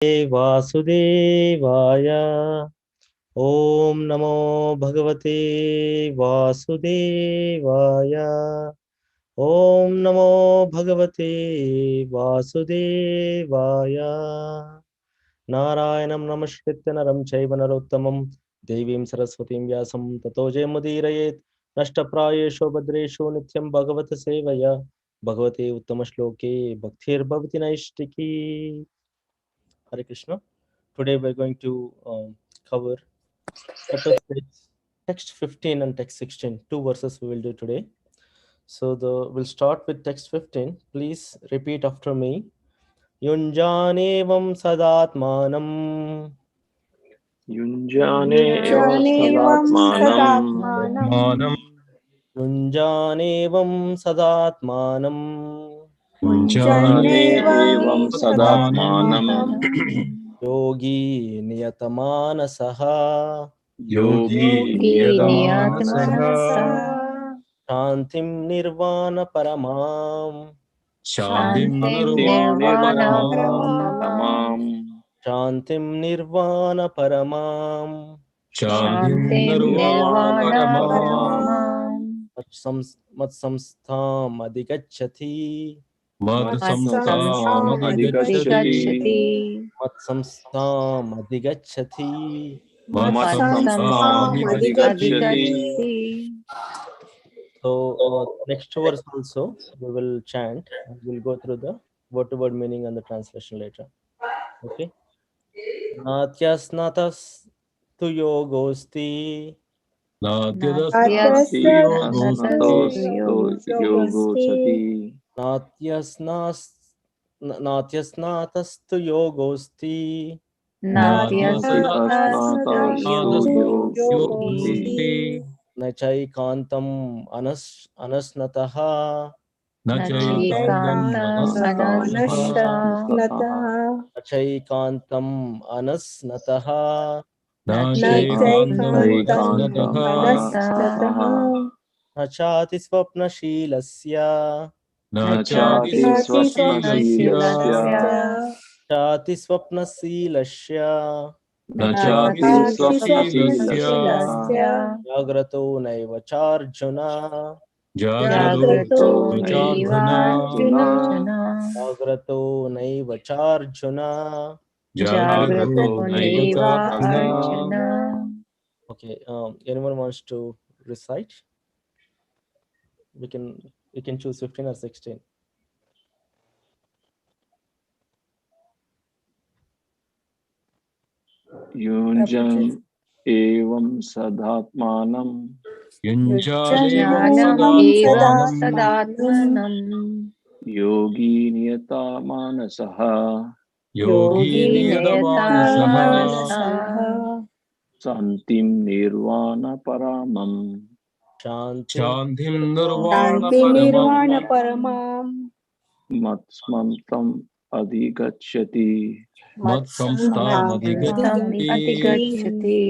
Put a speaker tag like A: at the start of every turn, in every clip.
A: वासुदेवाय ॐ नमो भगवते वासुदेवाय ॐ नमो भगवते वासुदेवाय नारायणं नमस्कृत्य नरं चैव नरोत्तमं देवीं सरस्वतीं व्यासं ततो जयमुदीरयेत् नष्टप्रायेषु भद्रेषु नित्यं भगवत सेवया भगवते उत्तमश्लोके भक्तिर्भवति नैष्टिकी. Hare Krishna. Today we're going to cover chapter 6, text 15 and text 16. Two verses we will do today. So we'll start with text 15. Please repeat after me. Yunjanevam sadatmanam.
B: युञ्जाने एव
C: युञ्जानेवं
B: सदात्मानम्
C: सदात्मानं
A: Yunjanevam sadatmanam.
B: युञ्जाने
C: युञ्जन्नेवं
B: एवं सदात्मानम्
C: सदात्मानं
A: Yogi niyatamanasaha.
B: Yogi
C: Yogi
B: नियतमानसः
C: नियतमानसः
A: Shantim nirvana paramam.
D: शान्तिं
C: शान्तिं
B: शान्तिं
C: निर्वाणपरमां
B: निर्वाणपरमाम्
A: Shantim nirvana paramam.
D: शान्तिं
B: शान्तिं
C: शान्तिं
B: निर्वाणपरमाम्
C: निर्वाणपरमां
A: मत्संस्थाम अधिगच्छति.
D: मत्संस्थामधिगच्छति
C: मत्संस्थामधिगच्छति
A: मत्संस्थाम अधिगच्छति.
B: मत्संस्थामधिगच्छति
C: मत्संस्थामधिगच्छति.
A: So next verse also we will chant and we'll go through the word to word meaning and the translation later. Okay. Natyasnatas tu yogosti.
D: नाद्यदस्ति योगोऽस्ति
B: नात्यस्नातोऽस्तु योगो सति
A: Natyasnas Natyasnatastu yogosti.
C: नात्यस्नातस्तु
B: नात्यस्नातोऽस्तु योगोऽस्ति
C: योगोऽस्ति
A: न चैकान्तम् अनस्नतः.
D: न
C: न
D: चैकान्तम्
C: चैकान्तम्
D: मनस्तः
B: अनस्तः
A: न चैकान्तम् अनस्नतः.
D: न
C: न
D: चैकान्तम्
C: चैकान्तम्
D: मनस्तः
B: नैकान्तम्
C: मनस्तः
B: अनस्तः
A: न चाति स्वप्नशीलस्य.
D: न
C: न
D: चाति
B: चाति
C: चाति
D: स्वप्नशीलस्य
B: स्वप्नशीलस्य
C: स्वप्नशीलस्य
A: चाति स्वप्नशीलस्य.
D: न
C: न
D: चाति
B: चाति
C: चाति
D: स्वप्नशीलस्य
B: स्वप्नशीलस्य
C: स्वप्नशीलस्य
A: जाग्रतो नैव चार्जुन.
D: जाग्रतो
C: जाग्रतो
B: जाग्रतो
D: चार्जुन
B: नैवार्जुन
C: नैवार्जुन
A: जाग्रतो नैव चार्जुन.
D: जाग्रतो
C: जाग्रतो
B: जाग्रतो
D: नैव
B: नैव
C: नैव
D: चार्जुन
C: अर्जुन.
B: चार्जुन
A: Okay. Anyone wants to recite? We can choose 15 or 16.
B: युञ्जन् एवं सदात्मानं
D: युञ्जानेवं
C: ज्ञानम् एवं
D: सदात्मानं
C: सदात्मनं
B: योगी नियतमानसः
D: योगी
C: योगी
D: नियतमानसः
C: नियतमानसः
B: शान्तिं निर्वाणपरामम्
A: Shanti
D: शान्तिं
A: Nirvana
D: निर्वाणपरमम्
C: निर्वाणपरमाम्
B: मत्स्मन्तम् अधिगच्छति
C: मत्संस्थाम्
D: मत्संस्थामधिगच्छति
C: अधिगच्छति.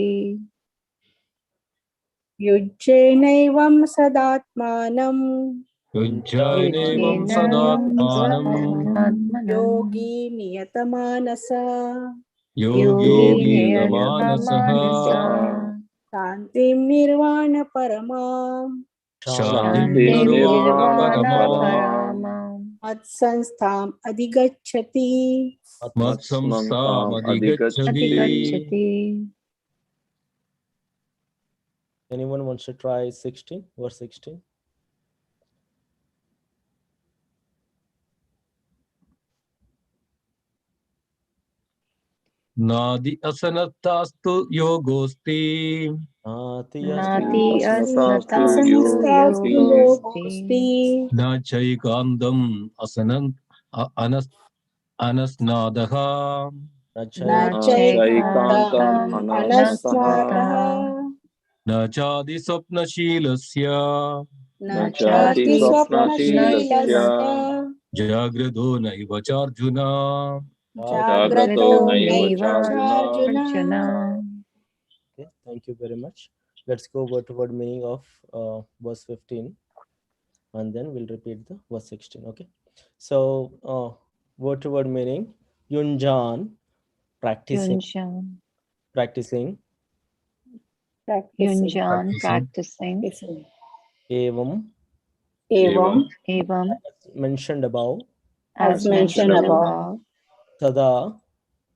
E: युज्येनैवं सदात्मानं
D: युञ्जानेवं
C: युज्येनैवं
D: सदात्मानं
C: सदात्मनं
E: योगी नियतमानस
D: योगी
C: योगी
B: योगी
D: नियतमानसः
C: नियतमानसः
E: शान्तिं निर्वाणपरमां
D: शान्तिं
B: शान्तिं
C: शान्तिं
D: निर्वाणपरमाम्
B: निर्वाणपरमाम्
C: निर्वाणपरमाम्
E: मत्संस्थाम् अधिगच्छति.
B: मत्स्मन्तम्
D: मत्संस्थामधिगच्छति
B: अधिगच्छति
C: अधिगच्छति.
A: Anyone wants to try 16, verse 16?
D: नादि असनत्तास्तु योगोऽस्ति
A: Nati
C: नाति
B: अस्मतास्तु
C: अस्मतास्तु
B: योगोऽस्ति
E: असंस्थास्तु
C: योगोऽस्ति
E: योगोऽस्ति
D: न चैकान्तम् अनस्नादः
E: न
C: न
E: चैकान्तम्
B: चैकान्तम्
C: चैकान्तम्
B: अनस्तः
E: अनस्मातः
C: अनस्तः
D: न चादि स्वप्नशीलस्य
E: न
B: न चाति
E: चाति
C: चाति
B: स्वप्नशीलस्य
E: स्वप्नशीलस्य
C: स्वप्नशीलस्य
D: जाग्रतो नैव चार्जुन
B: जाग्रतो
E: जाग्रतो
B: नैव
E: नैव
B: चार्जुन
E: चार्जुन.
C: Arjun.
A: Okay, thank you very much. Let's go word to word meaning of verse 15 and then we'll repeat the verse 16. Okay. So word to word meaning Yunjan practicing,
C: Yunjan.
A: practicing,
C: Yunjan, practicing.
A: evam,
E: Evam,
C: Evam,
A: mentioned above,
E: as mentioned above,
A: tada,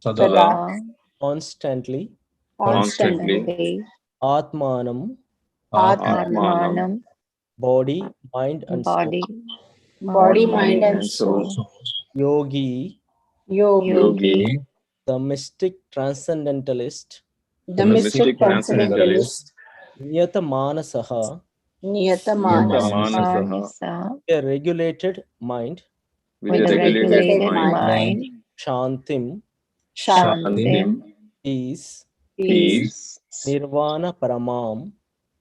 D: Tada.
C: Tada,
A: constantly,
C: constantly,
A: atmanam,
C: Atmanam,
A: body, mind and soul,
E: body, mind, and soul.
D: So,
A: yogi,
C: Yogi,
A: the mystic transcendentalist,
E: the mystic transcendentalist,
A: niyata manasaha,
E: Niyatamanas,
C: Manasa,
A: a regulated mind,
C: with a regulated mind,
A: shantim,
C: Shantim,
A: peace,
C: peace,
A: nirvana paramam,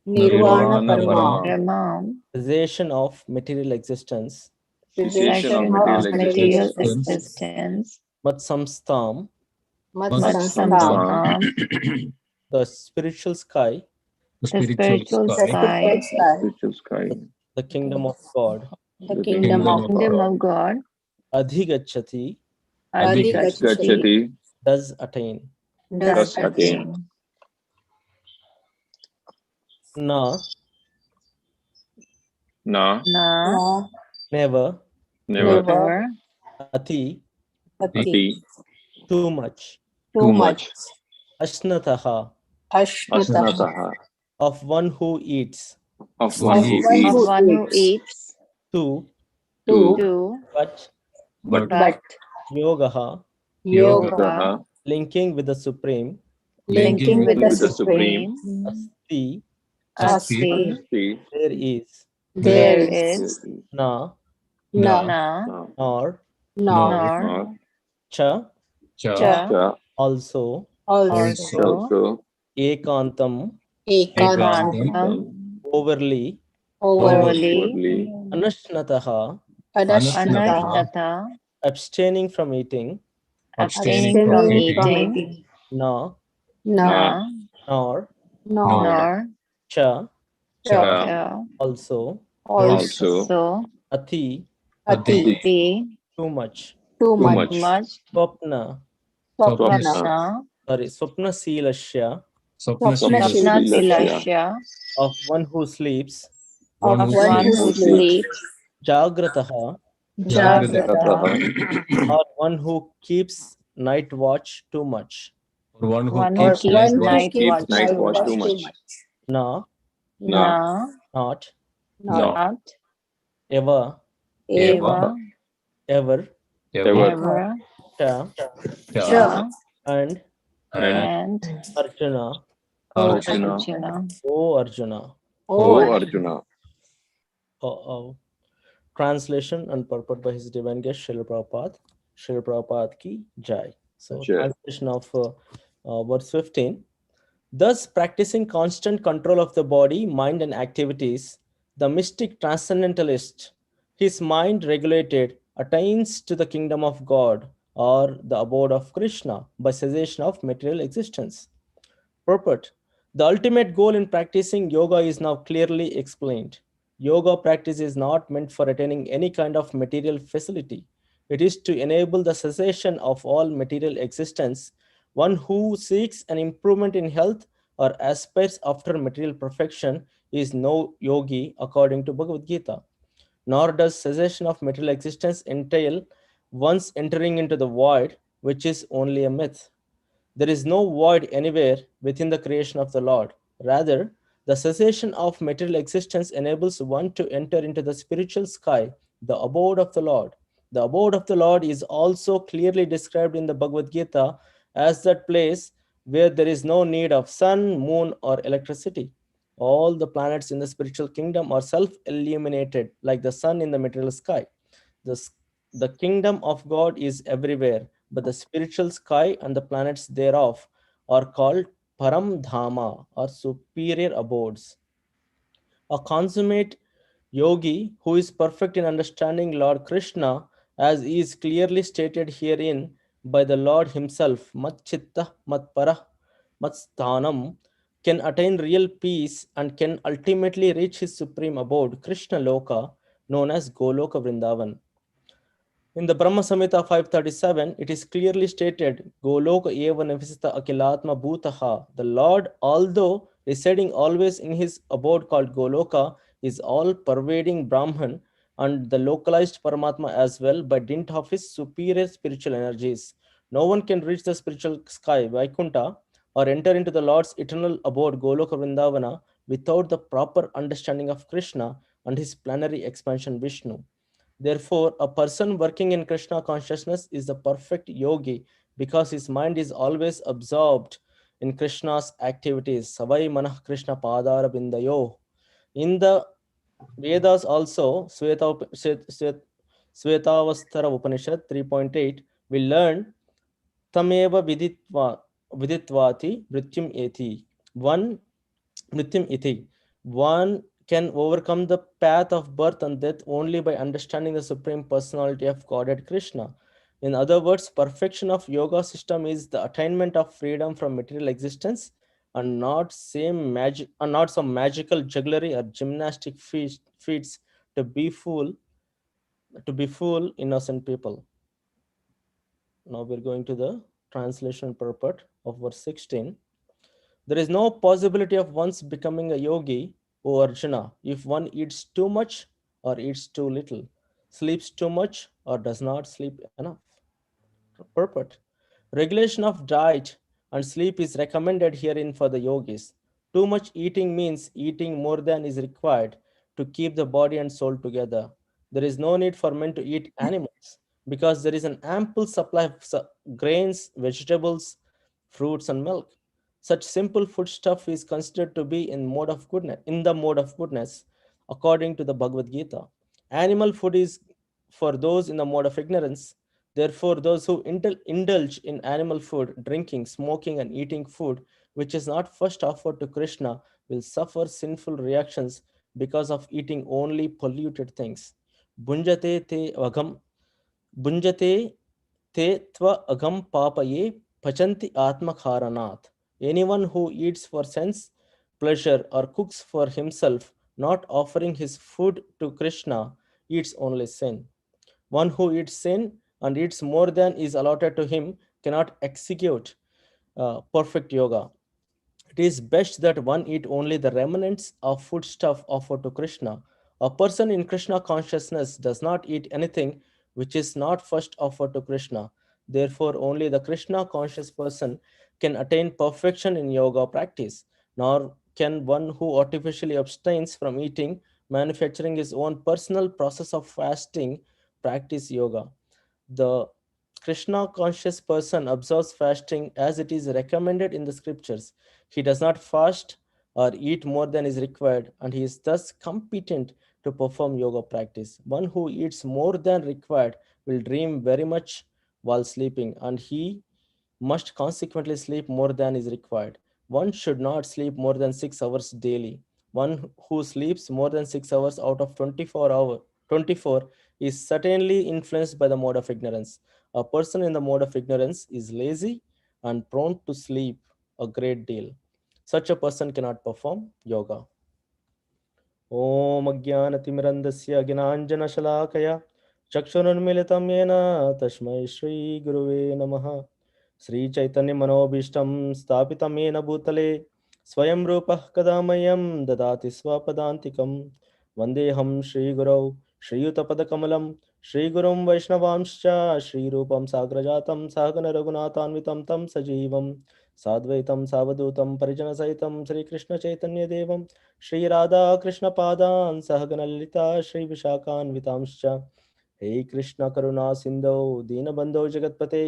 E: Nirvana Paramam,
C: Ramam,
A: cessation of material existence,
C: cessation of material existence,
A: matsamstam,
E: Matsamstam,
C: Matsamstam,
A: the spiritual sky,
C: the
D: the
C: spiritual
E: the
C: sky,
E: spiritual sky,
A: the kingdom of God,
E: the kingdom of
C: kingdom
E: God,
C: of God,
A: adhigachati,
C: Adhigachati,
A: does attain,
E: does attain.
C: attain.
A: na,
C: Na,
E: Na,
A: never,
E: never,
A: ati,
E: ati,
A: too much,
E: too much,
A: ashnataha,
E: ashnataha,
A: of one who eats,
E: of one who eats,
C: eats,
A: two,
C: two,
A: but
C: but
A: yogaha,
E: yoga,
A: linking with the supreme,
C: linking with the Supreme,
A: asti,
C: Asti,
A: there is,
C: there is
A: na,
C: na,
A: nor,
C: nor,
A: cha,
C: cha,
A: also,
C: also,
A: ekantam,
C: ekantam,
A: overly,
C: overly,
A: anashnataha,
C: anashtata,
A: abstaining from eating,
C: abstaining from eating,
A: na,
C: na,
A: nor,
C: nor,
A: cha,
C: cha,
A: also,
C: also,
A: ati,
C: ati,
A: too much,
E: too much,
A: swapna,
C: swapna,
A: swapna silasya,
C: swapna silasya,
A: of one who sleeps,
C: of one who sleeps,
A: jagrataha,
C: jagrata,
A: or one who keeps night watch too much,
D: one who
C: one who
D: keeps
C: keeps
D: night watch.
C: night watch too much,
A: na,
C: na,
A: not,
C: not,
A: ever,
C: eva,
A: ever,
C: ever,
A: cha,
C: cha,
A: and
C: and
A: Arjuna,
C: Arjuna.
A: O Arjuna. Translation and purport by His Divine Guest Srila Prabhupada. Srila Prabhupada ki jai. So translation of verse 15. Thus, practicing constant control of the body, mind, and activities, the mystic transcendentalist, his mind regulated, attains to the kingdom of God or the abode of Krishna by cessation of material existence. Purport. The ultimate goal in practicing yoga is now clearly explained. Yoga practice is not meant for attaining any kind of material facility. It is to enable the cessation of all material existence. One who seeks an improvement in health or aspires after material perfection is no yogi according to Bhagavad Gita. Nor does cessation of material existence entail once entering into the void, which is only a myth. There is no void anywhere within the creation of the Lord. Rather, the cessation of material existence enables one to enter into the spiritual sky, the abode of the Lord. The abode of the Lord is also clearly described in the Bhagavad Gita as that place where there is no need of sun, moon, or electricity. All the planets in the spiritual kingdom are self-illuminated like the sun in the material sky. The kingdom of God is everywhere, but the spiritual sky and the planets thereof are called Param Dhama or superior abodes. A consummate yogi who is perfect in understanding Lord Krishna, as is clearly stated herein by the Lord himself, Mat Chitta Mat Parah Mat Sthanam, can attain real peace and can ultimately reach his supreme abode, Krishna Loka, known as Goloka Vrindavan. In the Brahma Samhita 537, it is clearly stated, Goloka eva navasita akilatma bhutaha. The Lord, although residing always in his abode called Goloka, is all pervading Brahman and the localized Paramatma as well by dint of his superior spiritual energies. No one can reach the spiritual sky, Vaikuntha, or enter into the Lord's eternal abode, Goloka Vrindavana, without the proper understanding of Krishna and his plenary expansion Vishnu. Therefore, a person working in Krishna consciousness is the perfect yogi because his mind is always absorbed in Krishna's activities. Savai manah Krishna padara bindayo. In the Vedas also, Svetavastara Upanishad 3.8, we learn Tameva viditvati mrityum eti. One mrityum iti. One can overcome the path of birth and death only by understanding the Supreme Personality of Godhead Krishna. In other words, perfection of yoga system is the attainment of freedom from material existence and not some magical jugglery or gymnastic feats to be fool innocent people. Now we're going to the translation purport of verse 16. There is no possibility of once becoming a yogi, O Arjuna, if one eats too much or eats too little, sleeps too much or does not sleep enough. Purport. Regulation of diet and sleep is recommended herein for the yogis. Too much eating means eating more than is required to keep the body and soul together. There is no need for men to eat animals because there is an ample supply of grains, vegetables, fruits, and milk. Such simple foodstuff is considered to be in the mode of goodness, according to the Bhagavad Gita. Animal food is for those in the mode of ignorance. Therefore, those who indulge in animal food, drinking, smoking, and eating food which is not first offered to Krishna will suffer sinful reactions because of eating only polluted things. Bunjate te agam Bunjate te tva agam papaye pachanti atmakharanat. Anyone who eats for sense pleasure or cooks for himself, not offering his food to Krishna, eats only sin. One who eats sin and eats more than is allotted to him cannot execute perfect yoga. It is best that one eat only the remnants of foodstuff offered to Krishna. A person in Krishna consciousness does not eat anything which is not first offered to Krishna. Therefore, only the Krishna conscious person can attain perfection in yoga practice, nor can one who artificially abstains from eating, manufacturing his own personal process of fasting, practice yoga. The Krishna conscious person observes fasting as it is recommended in the scriptures. He does not fast or eat more than is required, and he is thus competent to perform yoga practice. One who eats more than required will dream very much while sleeping, and he must consequently sleep more than is required. One should not sleep more than 6 hours daily. One who sleeps more than 6 hours out of 24 is certainly influenced by the mode of ignorance. A person in the mode of ignorance is lazy and prone to sleep a great deal. Such a person cannot perform yoga. ॐ अज्ञानतिमिरन्दस्य ज्ञानाञ्जनशलाकया चक्षुरुन्मिलितं येन तस्मै श्रीगुरुवे नमः श्रीचैतन्यमनोभीष्टं स्थापितं येन भूतले स्वयं रूपः कदा मह्यं ददाति स्वपदान्तिकं वन्देऽहं श्रीगुरौ श्रीयुतपदकमलं श्रीगुरुं वैष्णवांश्च श्रीरूपं साग्रजातं सहगणरघुनाथान्वितं तं सजीवं साद्वैतं सावधूतं परिजनसहितं श्रीकृष्णचैतन्यदेवं श्रीराधा कृष्णपादान् सहगणललिता श्रीविशाखान्वितांश्च हे कृष्ण करुणा सिन्धौ दीनबन्धो जगत्पते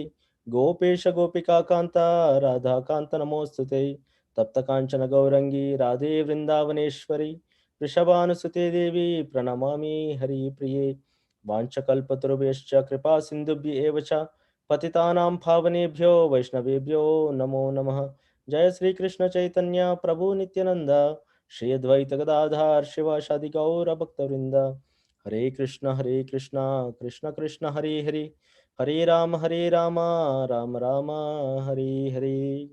A: गोपेश गोपिका कान्ता राधाकान्त नमोऽस्तुते तप्त काञ्चन गौरङ्गी राधे वृन्दावनेश्वरी वृषभानुसुते देवी प्रणमामि हरिप्रिये वाञ्छकल्पतरुभ्यश्च कृपा सिन्धुभ्य एव च पतितानां पावनेभ्यो वैष्णवेभ्यो नमो नमः जय श्री कृष्ण चैतन्य प्रभु नित्यानंद श्री अद्वैत गदाधर शिवासादि गौर भक्तवृंद हरे Krishna Krishna Krishna Hare Hare Hare Ram Ram Ram Hare Hare.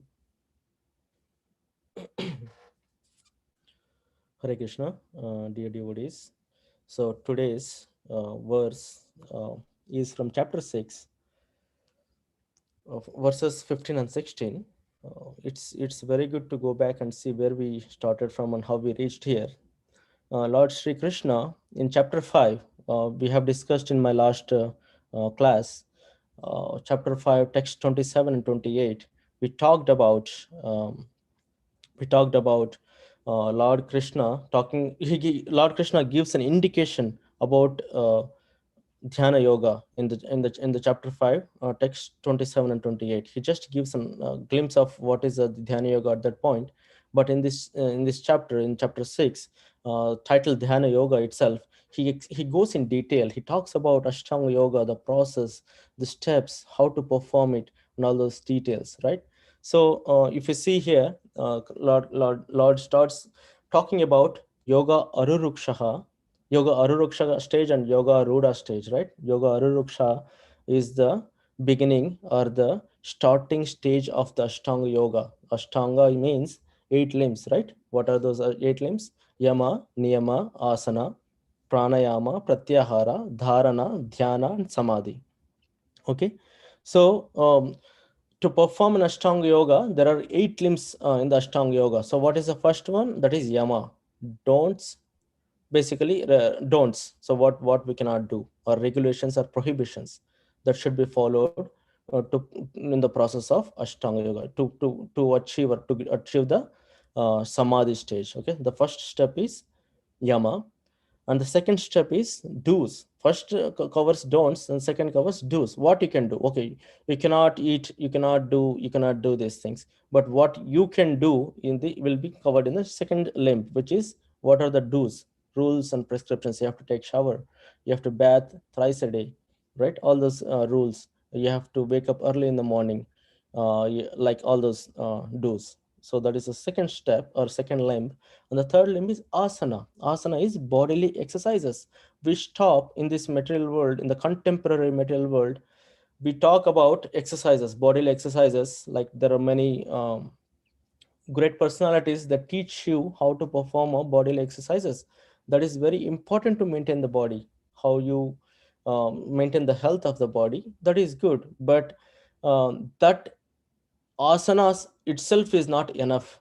A: Hare Krishna, dear devotees. So today's verse is from chapter 6, of verses 15 and 16. It's very good to go back and see where we started from and how we reached here. Lord Sri Krishna in chapter 5, we have discussed in my last class, chapter 5, text 27 and 28. We talked about Lord Krishna talking. Lord Krishna gives an indication about dhyana yoga in the chapter 5, text 27 and 28. He just gives a glimpse of what is the dhyana yoga at that point. But in this chapter, in chapter 6, titled dhyana yoga itself, he goes in detail. He talks about ashtanga yoga, the process, the steps, how to perform it, and all those details, right? So if you see here, Lord starts talking about yoga arurukshaha, yoga aruruksha stage and yoga aruda stage, right? Yoga aruruksha is the beginning or the starting stage of the ashtanga yoga. Ashtanga means 8 limbs, right? What are those 8 limbs? Yama, niyama, asana, pranayama, pratyahara, dharana, dhyana, and samadhi. Okay, so to perform an ashtanga yoga, there are 8 limbs in the ashtanga yoga. So what is the first one? That is yama, don'ts, basically don'ts. So what we cannot do, or regulations or prohibitions that should be followed to in the process of ashtanga yoga to achieve the samadhi stage. Okay, the first step is yama, and the second step is do's. First covers don'ts, and second covers do's. What you can do? Okay, you cannot eat, you cannot do these things, but what you can do in the will be covered in the second limb, which is what are the do's, rules and prescriptions. You have to take shower, you have to bath thrice a day, right? All those rules. You have to wake up early in the morning, like all those do's. So that is the second step or second limb. And the third limb is asana. Asana is bodily exercises. We stop in this material world, in the contemporary material world, we talk about exercises, bodily exercises. Like there are many great personalities that teach you how to perform a bodily exercises. That is very important to maintain the body. How you maintain the health of the body, that is good. But that asanas itself is not enough.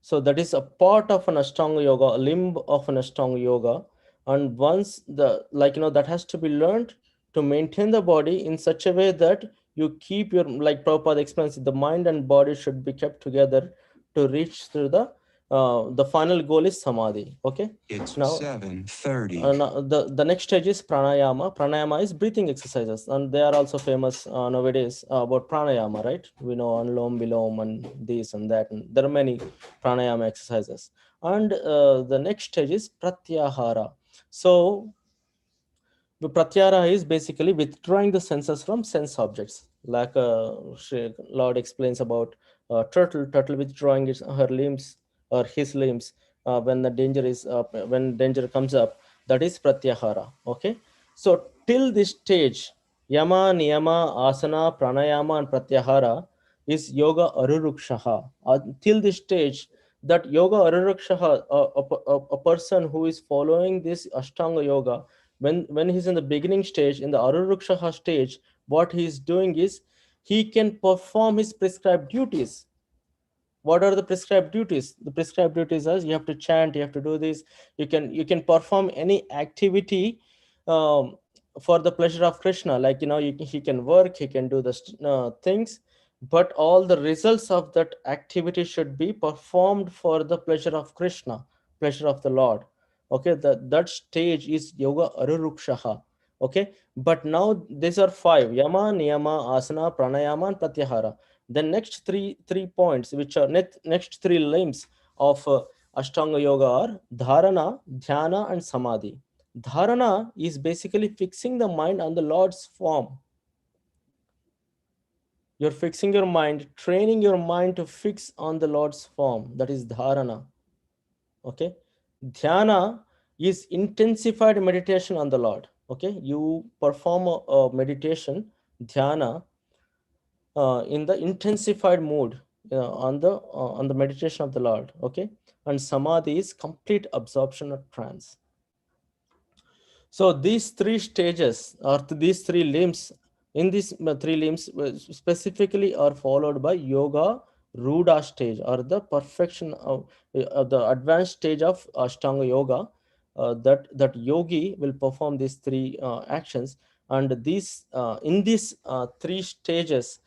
A: So that is a part of an ashtanga yoga, a limb of an ashtanga yoga. And once that has to be learned to maintain the body in such a way that you keep your, like Prabhupada explains, the mind and body should be kept together to reach through the final goal is samadhi. Okay, it's now 7:30. The next stage is pranayama. Pranayama is breathing exercises, and they are also famous nowadays about pranayama, right? We know anulom vilom and this and that, and there are many pranayama exercises. And the next stage is pratyahara. So the pratyahara is basically withdrawing the senses from sense objects, like Lord explains about turtle withdrawing her limbs or his limbs when the danger is when danger comes up. That is pratyahara. Okay, so till this stage, yama, niyama, asana, pranayama, and pratyahara is yoga arurukshaha. Till this stage, that yoga arurukshaha, a person who is following this ashtanga yoga, when he's in the beginning stage, in the arurukshaha stage, what he's doing is he can perform his prescribed duties. What are the prescribed duties? The prescribed duties are you have to chant, you have to do this, you can perform any activity um, for the pleasure of Krishna. Like he can work, he can do the things, but all the results of that activity should be performed for the pleasure of Krishna, pleasure of the Lord. Okay, that stage is yoga arurukshaha. Okay, but now these are 5: yama, niyama, asana, pranayama, and pratyahara. The next three points, which are next 3 limbs of Ashtanga Yoga, are Dharana, Dhyana, and Samadhi. Dharana is basically fixing the mind on the Lord's form. You're fixing your mind, training your mind to fix on the Lord's form. That is Dharana. Okay. Dhyana is intensified meditation on the Lord. Okay. You perform a meditation, Dhyana, in the intensified mood on the meditation of the Lord. Okay, and samadhi is complete absorption of trance. So these three stages or these three limbs, in these three limbs specifically are followed by yoga ruda stage, or the perfection of the advanced stage of Ashtanga yoga. That yogi will perform these three actions, and these in these three stages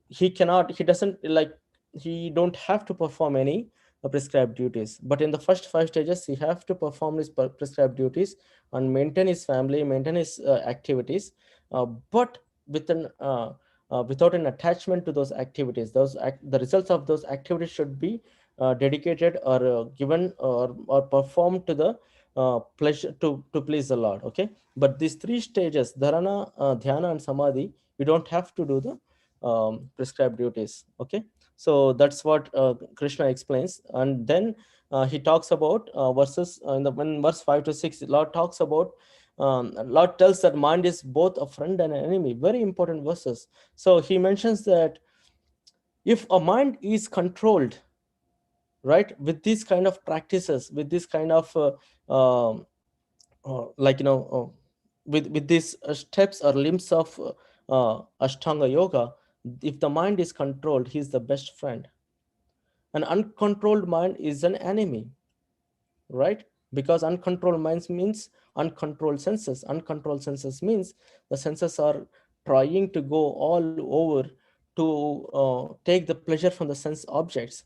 A: he doesn't like, he don't have to perform any prescribed duties, but in the first five stages he have to perform his prescribed duties and maintain his family, maintain his activities, but with an without an attachment to those activities. The results of those activities should be dedicated or given or performed to the pleasure to please the Lord. Okay, but these three stages, dharana, dhyana and samadhi, you don't have to do the prescribed duties. Okay, so that's what Krishna explains. And then he talks about verses in verse 5 to 6. Lord talks about Lord tells that mind is both a friend and an enemy. Very important verses. So he mentions that if a mind is controlled, right, with these kind of practices, with this kind of like with these steps or limbs of Ashtanga yoga, if the mind is controlled, he is the best friend. An uncontrolled mind is an enemy, right? Because uncontrolled minds means uncontrolled senses. Uncontrolled senses means the senses are trying to go all over to take the pleasure from the sense objects,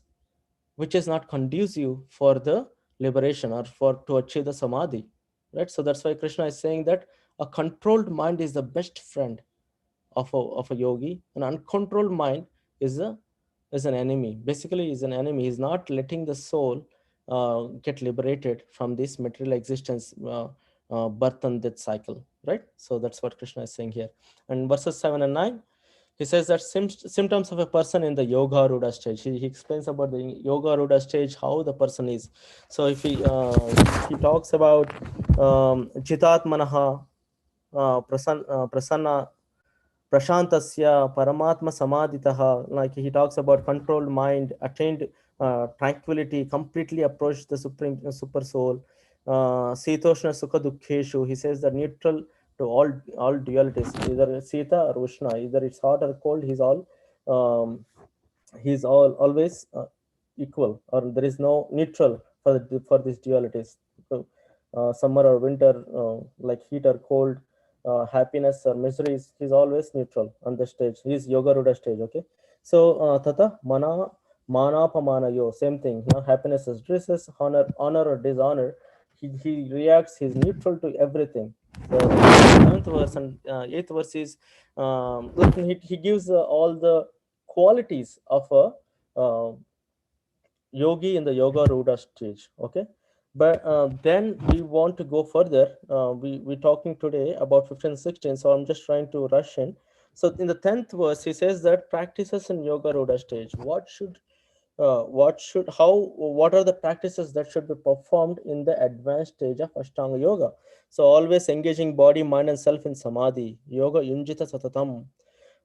A: which is not conducive for the liberation or for to achieve the samadhi, right? So that's why Krishna is saying that a controlled mind is the best friend of a yogi. An uncontrolled mind is a is an enemy. Basically is an enemy. He's not letting the soul get liberated from this material existence, birth and death cycle, right? So that's what Krishna is saying here. And verses 7 and 9, he says that symptoms of a person in the yoga ruda stage. He explains about the yoga ruda stage, how the person is. So if he talks about chitatmanaha prasanna prashantasya paramatma samadhitaha, like he talks about controlled mind, attained tranquility, completely approached the supreme super soul. Sitoshna sukha dukkheshu, he says that neutral to all dualities, either Sita or Ushna, either it's hot or cold, um, he's always equal, or there is no neutral for these dualities. So, summer or winter, like heat or cold, happiness or misery, he's always neutral on the stage. He's yoga ruda stage. Okay, so tata manapamana yo, same thing. Happiness is dresses, honor or dishonor, he reacts, he's neutral to everything. So 7th verse and 8th verse is like he gives all the qualities of a uh, yogi in the yoga ruda stage. Okay, but then we want to go further. We're talking today about 15 16, so I'm just trying to rush in. So in the 10th verse he says that practices in yoga ruda stage, what are the practices that should be performed in the advanced stage of Ashtanga yoga? So always engaging body, mind and self in samadhi, yoga yunjita satatam,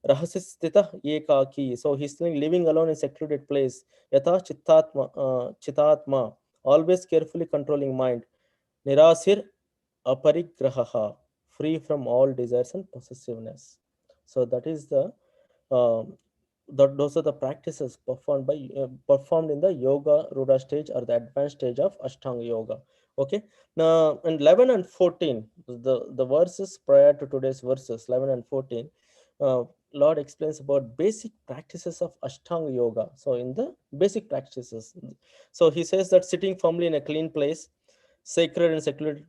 A: rahasistita ekaki. So he's living alone in secluded place, yatha chitatma, always carefully controlling mind, nirasir aparigraha, free from all desires and possessiveness. So that is the um, those are the practices performed in the yoga ruda stage or the advanced stage of Ashtanga yoga. Okay, now in 11 and 14, the verses prior to today's verses 11 and 14, uh, Lord explains about basic practices of Ashtanga yoga. So in the basic practices, so he says that sitting firmly in a clean place, sacred and secluded,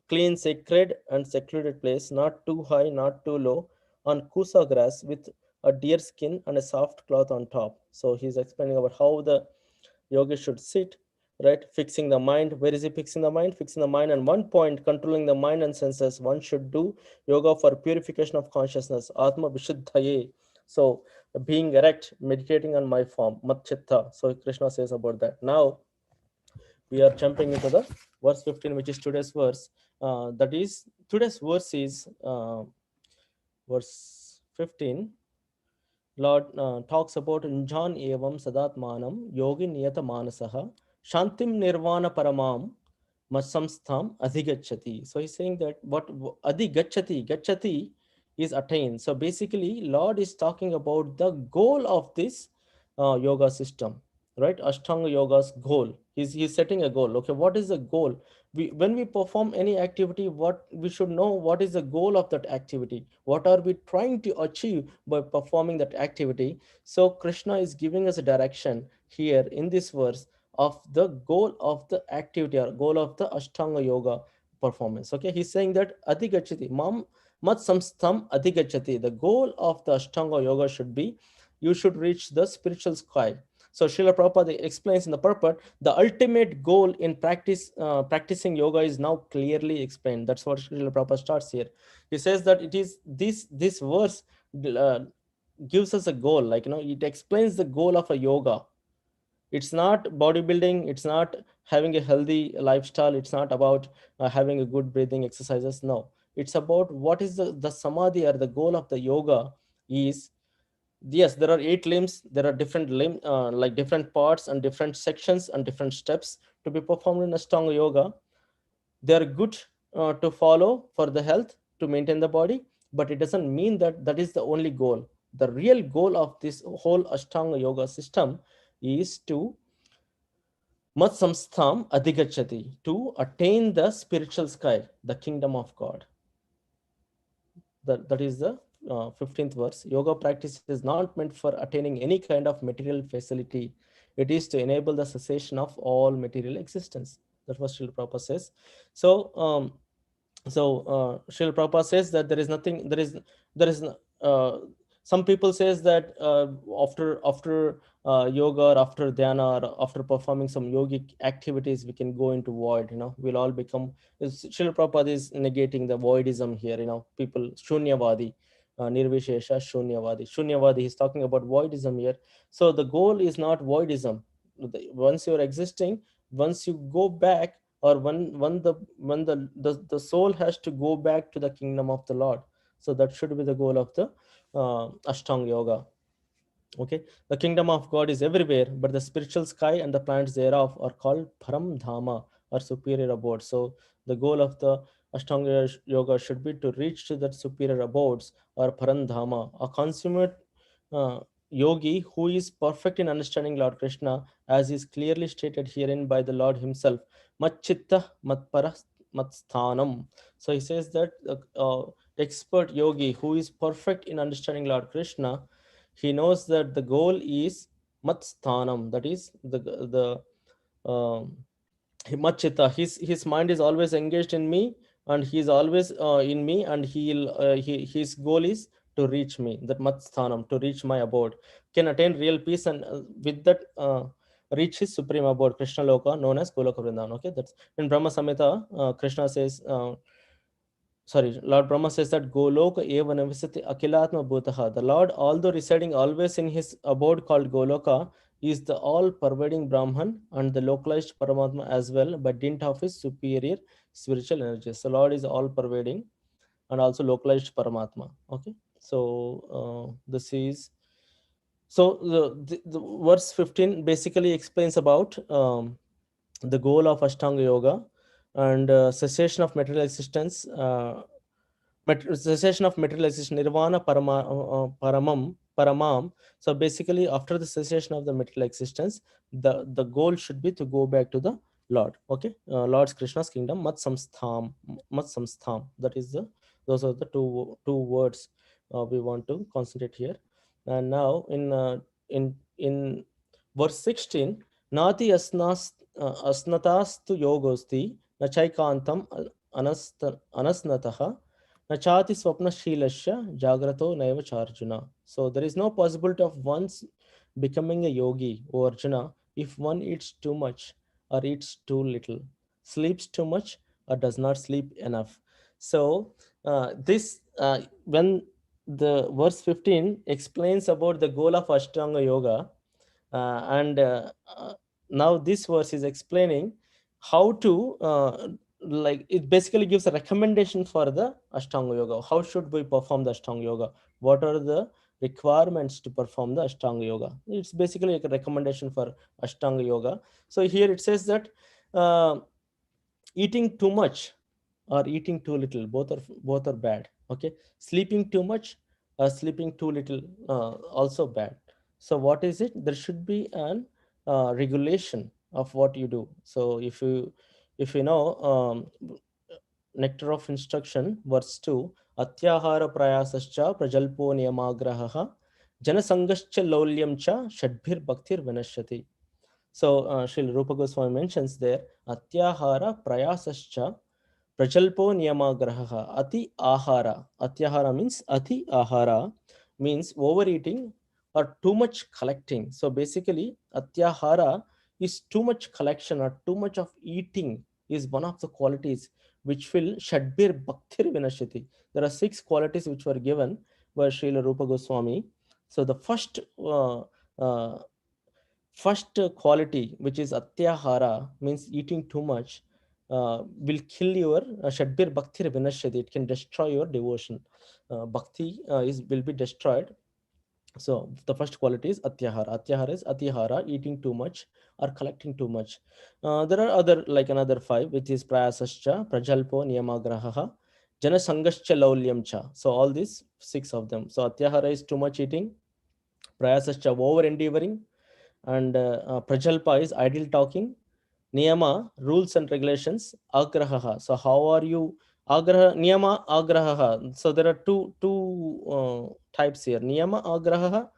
A: clean, sacred and secluded place, not too high, not too low, on kusa grass with a deer skin and a soft cloth on top. So he's explaining about how the yogi should sit, right? Fixing the mind. Where is he fixing the mind? Fixing the mind on one point, controlling the mind and senses. One should do yoga for purification of consciousness. Atma Vishuddhaye. So being erect, meditating on my form, Mat Chitta. So Krishna says about that. Now we are jumping into the verse 15, which is today's verse. That is, today's verse is verse 15. Lord talks about Njan evam sadatmanam yogi niyata manasaha shantim nirvana paramam Masamstham adhigachati. So he's saying that what gachati is attained. So basically, Lord is talking about the goal of this yoga system, right? Ashtanga yoga's goal. He's setting a goal. Okay, what is the goal? When we perform any activity, what we should know, what is the goal of that activity? What are we trying to achieve by performing that activity? So Krishna is giving us a direction here in this verse of the goal of the activity or goal of the Ashtanga yoga performance. Okay, he's saying that adhigachati mam mat samstham adhigachati. The goal of the Ashtanga yoga should be you should reach the spiritual sky. So Srila Prabhupada explains in the purport, the ultimate goal in practicing yoga is now clearly explained. That's what Srila Prabhupada starts here. He says that it is this verse uh, gives us a goal, like, it explains the goal of a yoga. It's not bodybuilding, it's not having a healthy lifestyle, it's not about having a good breathing exercises. No, it's about what is the samadhi or the goal of the yoga is. Yes, there are 8 limbs, there are different like different parts and different sections and different steps to be performed in Ashtanga yoga. They are good to follow for the health, to maintain the body, but it doesn't mean that that is the only goal. The real goal of this whole Ashtanga yoga system is to mat samstham adhigachati, to attain the spiritual sky, the kingdom of God. That is the 15th verse. Yoga practice is not meant for attaining any kind of material facility. It is to enable the cessation of all material existence. That's what Srila Prabhupada says. So Srila Prabhupada says that there is nothing, there is uh, some people says that after yoga or after dhyana or after performing some yogic activities, we can go into void, we'll all become. Srila Prabhupada is negating the voidism here, people, shunyavadi, nirvishesha shunyavadi, he's talking about voidism here. So the goal is not voidism. Once you're existing, once you go back, or when the soul has to go back to the kingdom of the Lord. So that should be the goal of the Ashtanga yoga. Okay, the kingdom of God is everywhere, but the spiritual sky and the planets thereof are called Param Dhama, or superior abodes. So the goal of the Ashtanga yoga should be to reach to that superior abodes, or Param Dhama, a consummate uh, yogi who is perfect in understanding Lord Krishna, as is clearly stated herein by the Lord himself. Matchitta matpara matsthanam. So he says that expert yogi who is perfect in understanding Lord Krishna, he knows that the goal is matsthanam, that is the um, machita. His mind is always engaged in me, and he is always in me, and his goal is to reach me, that matsthanam, to reach my abode, can attain real peace, and with that reach his supreme abode, Krishna Loka, known as Goloka Vrindavan. Okay, that's in Brahma Samhita. Krishna says, Lord Brahma says that Goloka eva navisati akilatma bhutaha. The Lord, although residing always in his abode called Goloka, is the all-pervading Brahman and the localized Paramatma as well, by dint of his superior spiritual energies. So Lord is all-pervading and also localized Paramatma. Okay, so this is, so the verse 15 basically explains about the goal of Ashtanga Yoga and cessation of material existence. Cessation of material existence, nirvana paramam. So basically, after the cessation of the material existence, the goal should be to go back to the Lord. Okay, Lord's Krishna's kingdom, mat samstham. That is those are the two words we want to concentrate here. And now in verse 16, nati asnatastu yogosti nachaikantam anasnataha nachati swapnashilasya jagrato naiva charjuna. So there is no possibility of once becoming a yogi, O Arjuna, if one eats too much or eats too little, sleeps too much or does not sleep enough. So this when the verse 15 explains about the goal of Ashtanga yoga, and now this verse is explaining how to like, it basically gives a recommendation for the Ashtanga yoga. How should we perform the Ashtanga yoga? What are the requirements to perform the Ashtanga yoga? It's basically like a recommendation for Ashtanga yoga. So here it says that uh, Eating too much or eating too little, both are bad. Okay, sleeping too much or sleeping too little, also bad. So what is it? There should be an regulation of what you do. So if you know, nectar of instruction verse 2, atyahara prayasascha prajalpo niyamagrahah janasangascha laulyam cha shadbhir bhaktir vinashyati. So Srila Rupa Goswami mentions there, atyahara prayasascha prajalpo niyamagraha. Ati ahara, atyahara means ati ahara, means overeating or too much collecting. So basically atyahara is too much collection or too much of eating is one of the qualities which will shadbir bhaktir vinashati. There are 6 qualities which were given by Srila Rupa Goswami. So the uh, first quality, which is atyahara, means eating too much, will kill your shadbir bhakti vinashyati. It can destroy your devotion. Bhakti is will be destroyed. So the first quality is atyahara. Atyahara is atihara, eating too much or collecting too much. There are other, like another 5, which is prayasascha, prajalpo, niyamagraha, janasangascha, laulyam cha. So all these 6 of them. So atyahara is too much eating, prayasascha, over endeavoring, and prajalpa is idle talking, niyama, rules and regulations, agraha. So how are you? Agraha, niyama, agraha. So there are two types here, niyama agraha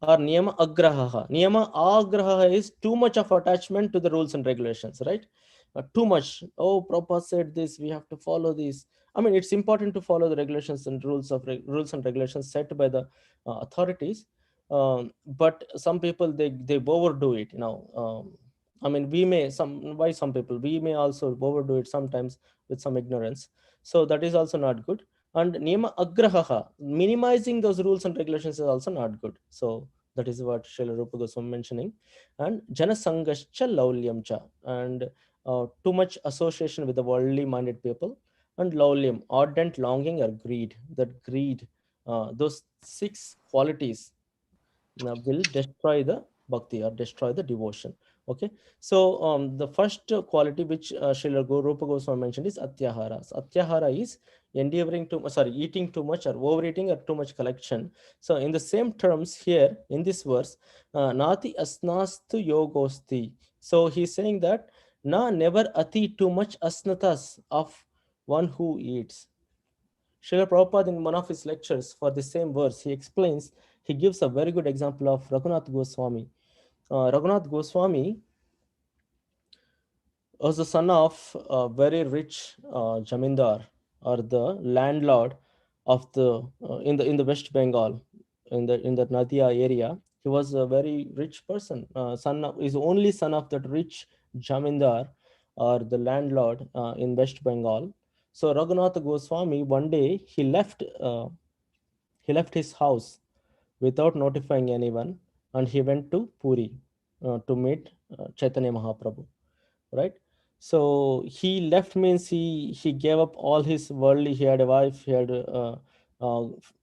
A: or niyama agraha. Niyama agraha is too much of attachment to the rules and regulations, right? Too much. Oh, Prabhupada said this, we have to follow this. I mean, it's important to follow the regulations and rules and regulations set by the authorities. But some people, they overdo it. I mean, some people, we may also overdo it sometimes with some ignorance. So that is also not good. And niyama agraha, minimizing those rules and regulations, is also not good. So that is what Srila Rupa Goswami mentioning. And janasangascha laulyam cha, and too much association with the worldly minded people, and laulyam, ardent longing or greed. That greed, those 6 qualities will destroy the bhakti or destroy the devotion. Okay, so the first quality which Srila Rupa Goswami mentioned is atyahara. So atyahara is eating too much or overeating or too much collection. So in the same terms here in this verse, nati asnastu yogosti. So he's saying that never ati, too much asnatas of one who eats. Srila Prabhupada, in one of his lectures for the same verse, he gives a very good example of Raghunath Goswami. Raghunath Goswami was the son of a very rich jamindar, or the landlord of the in the West Bengal, in the Nadia area. He was a very rich person, is only son of that rich jamindar or the landlord in West Bengal. So Raghunath Goswami, one day he left his house without notifying anyone, and he went to Puri to meet Chaitanya Mahaprabhu, right? So he left means he gave up all his worldly. He had a wife, uh,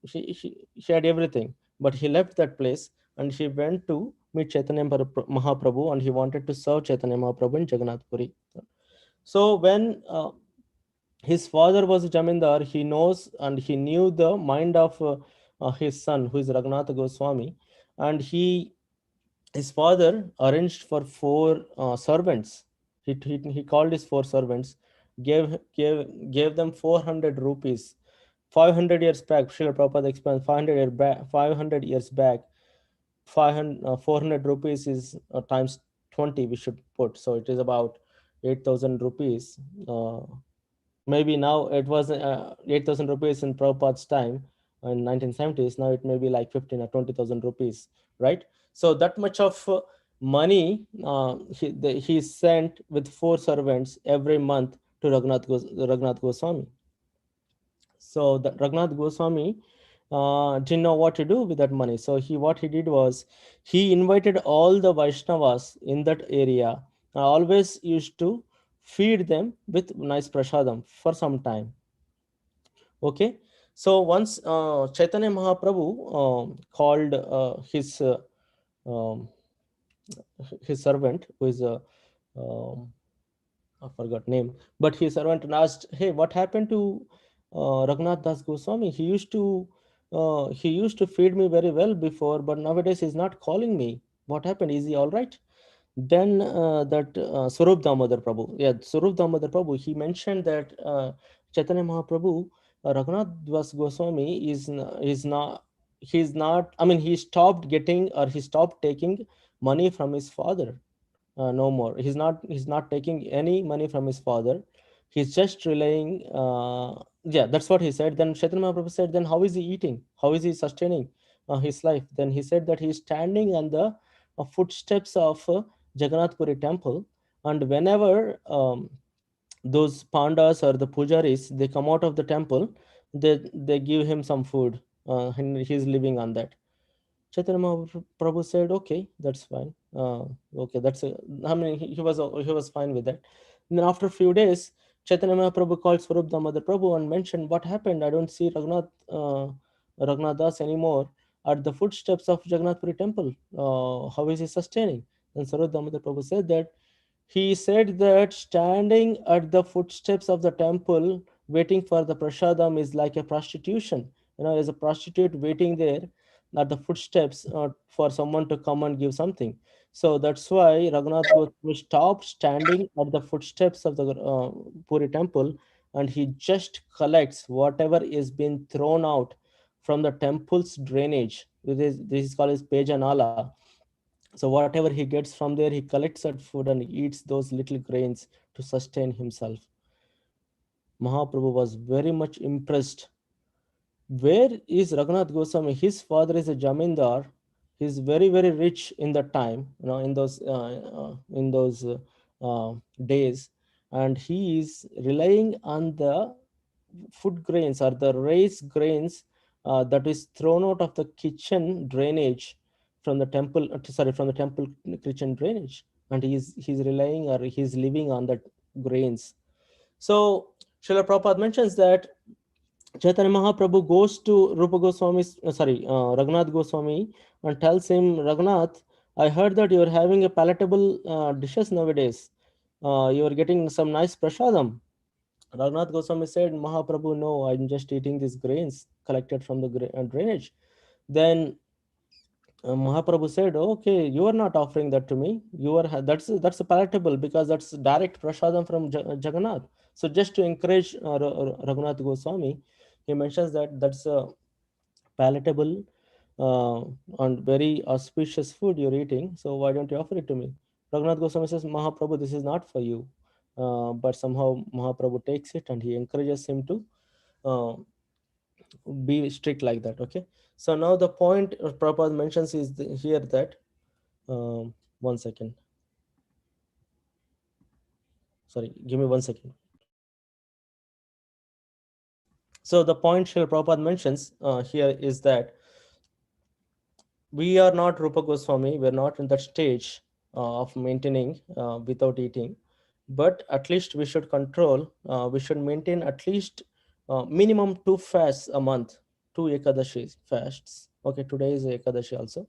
A: he had everything, but he left that place and he went to meet Chaitanya Mahaprabhu, and he wanted to serve Chaitanya Mahaprabhu in Jagannath Puri. So when his father was a jamindar, he knows and he knew the mind of his son, who is Raghunath Goswami, and his father arranged for 4 servants. He called his 4 servants, gave them 400 rupees. 500 years back, Srila Prabhupada explained, 500 years back, 400 rupees is times 20 we should put. So it is about 8,000 rupees. Maybe now it was 8,000 rupees in Prabhupada's time in 1970s. Now it may be like 15 or 20,000 rupees, right? So that much of money he sent with 4 servants every month to Raghunath Goswami. So the Raghunath Goswami didn't know what to do with that money. So what he did was, he invited all the Vaishnavas in that area. Always used to feed them with nice prasadam for some time. Okay, so once Chaitanya Mahaprabhu called um, his servant, who is um, I forgot name, but his servant asked, "Hey, what happened to Raghunath Das Goswami? He used to feed me very well before, but nowadays he's not calling me. What happened? Is he all right?" Then that Swarup Damodar Prabhu, yeah, Swarup Damodar Prabhu, he mentioned that Chaitanya Mahaprabhu, Raghunath Das Goswami he's not, I mean, he stopped getting, or he stopped taking money from his father. No more. He's not taking any money from his father. He's just relying. Yeah, that's what he said. Then Chaitanya Mahaprabhu said, then how is he eating? How is he sustaining his life? Then he said that he's standing on the footsteps of Jagannath Puri temple, and whenever those pandas or the pujaris, they come out of the temple, they give him some food, and he's living on that. Chaitanya Mahaprabhu said, "Okay, that's fine. Okay, that's a, I mean, he was fine with that." And then after a few days, Chaitanya Mahaprabhu called Swarup Damodar Prabhu and mentioned, "What happened? I don't see Raghunath Das anymore at the footsteps of Jagannath Puri temple. How is he sustaining?" And Swarup Damodar Prabhu said that he said that standing at the footsteps of the temple waiting for the prasadam is like a prostitution. As a prostitute waiting there at the footsteps for someone to come and give something. So that's why Raghunath Goswami stopped standing at the footsteps of the Puri temple, and he just collects whatever is being thrown out from the temple's drainage. This is called as Pejanala. So whatever he gets from there, he collects that food and eats those little grains to sustain himself. Mahaprabhu was very much impressed. Where is Raghunath Goswami? His father is a jamindar. He's very very rich in that time, in those days, and he is relying on the food grains or the rice grains that is thrown out of the kitchen drainage from the temple. Sorry, from the temple kitchen drainage, and he's relying, or he's living on that grains. So Srila Prabhupada mentions that Chaitanya Mahaprabhu goes to Raghunath Goswami and tells him, "Raghunath, I heard that you are having a palatable dishes nowadays. You are getting some nice prasadam." Raghunath Goswami said, "Mahaprabhu, no, I'm just eating these grains collected from the drainage." Then Mahaprabhu said, "Okay, you are not offering that to me. That's a palatable, because that's direct prasadam from Jagannath." So just to encourage Raghunath Goswami, he mentions that that's a palatable uh, and very auspicious food you're eating. So why don't you offer it to me? Raghunath Goswami says, "Mahaprabhu, this is not for you." But somehow Mahaprabhu takes it and he encourages him to uh, be strict like that. Okay. So now the point Prabhupada mentions is here that, one second. Sorry, give me 1 second. So the point Srila Prabhupada mentions here is that we are not Rupa Goswami. We're not in that stage of maintaining without eating, but at least we should control. We should maintain at least minimum 2 fasts a month, 2 Ekadashi fasts. Okay, today is Ekadashi also.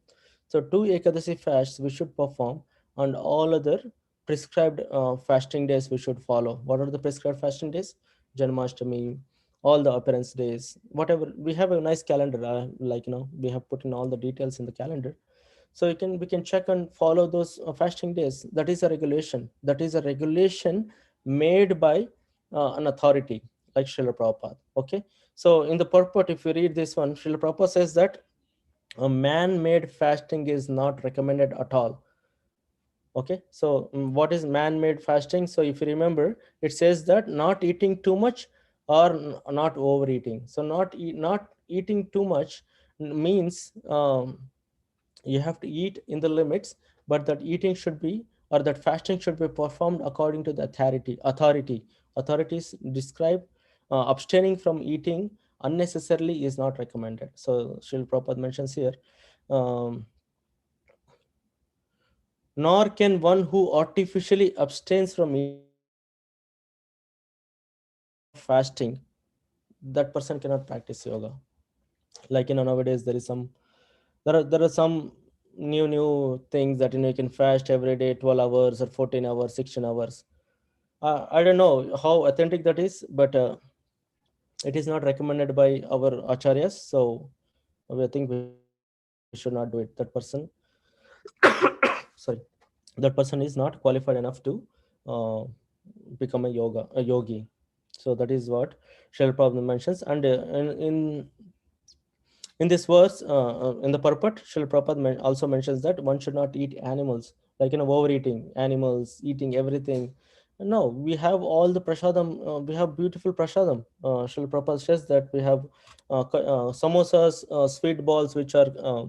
A: So 2 Ekadashi fasts we should perform, and all other prescribed fasting days we should follow. What are the prescribed fasting days? Janmashtami, all the appearance days, whatever. We have a nice calendar, we have put in all the details in the calendar, so we can check and follow those fasting days. That is a regulation made by an authority like Srila Prabhupada. Okay, so in the purport, if you read this one, Srila Prabhupada says that a man-made fasting is not recommended at all. Okay, so what is man-made fasting? So if you remember, it says that not eating too much or not overeating. So not eating too much means you have to eat in the limits, but that eating should be, or that fasting should be performed according to the authorities describe abstaining from eating unnecessarily is not recommended. So Srila Prabhupada mentions here, um, nor can one who artificially abstains from eating of fasting, that person cannot practice yoga. Nowadays there are some new things that you can fast every day 12 hours or 14 hours, 16 hours. I don't know how authentic that is, but it is not recommended by our acharyas. So I think we should not do it. That person, sorry, that person is not qualified enough to uh, become a yogi. So that is what Srila Prabhupada mentions. And in this verse, in the purport, Srila Prabhupada also mentions that one should not eat animals, like, overeating animals, eating everything. No, we have all the prasadam. We have beautiful prasadam. Srila Prabhupada says that we have samosas, sweet balls, which are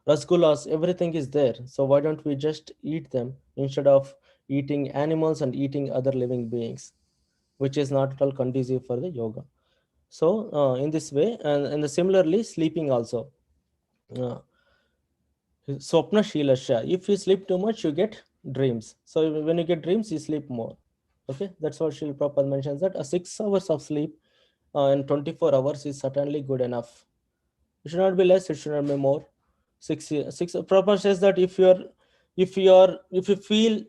A: rasgullas, everything is there. So why don't we just eat them instead of eating animals and eating other living beings, which is not at all conducive for the yoga. So in this way, and similarly, sleeping also. Uh, Swapna Shilasha. If you sleep too much, you get dreams. So when you get dreams, you sleep more. Okay, that's what Srila Prabhupada mentions, that a 6 hours of sleep in 24 hours is certainly good enough. It should not be less, it should not be more. Six. Prabhupada says that if you feel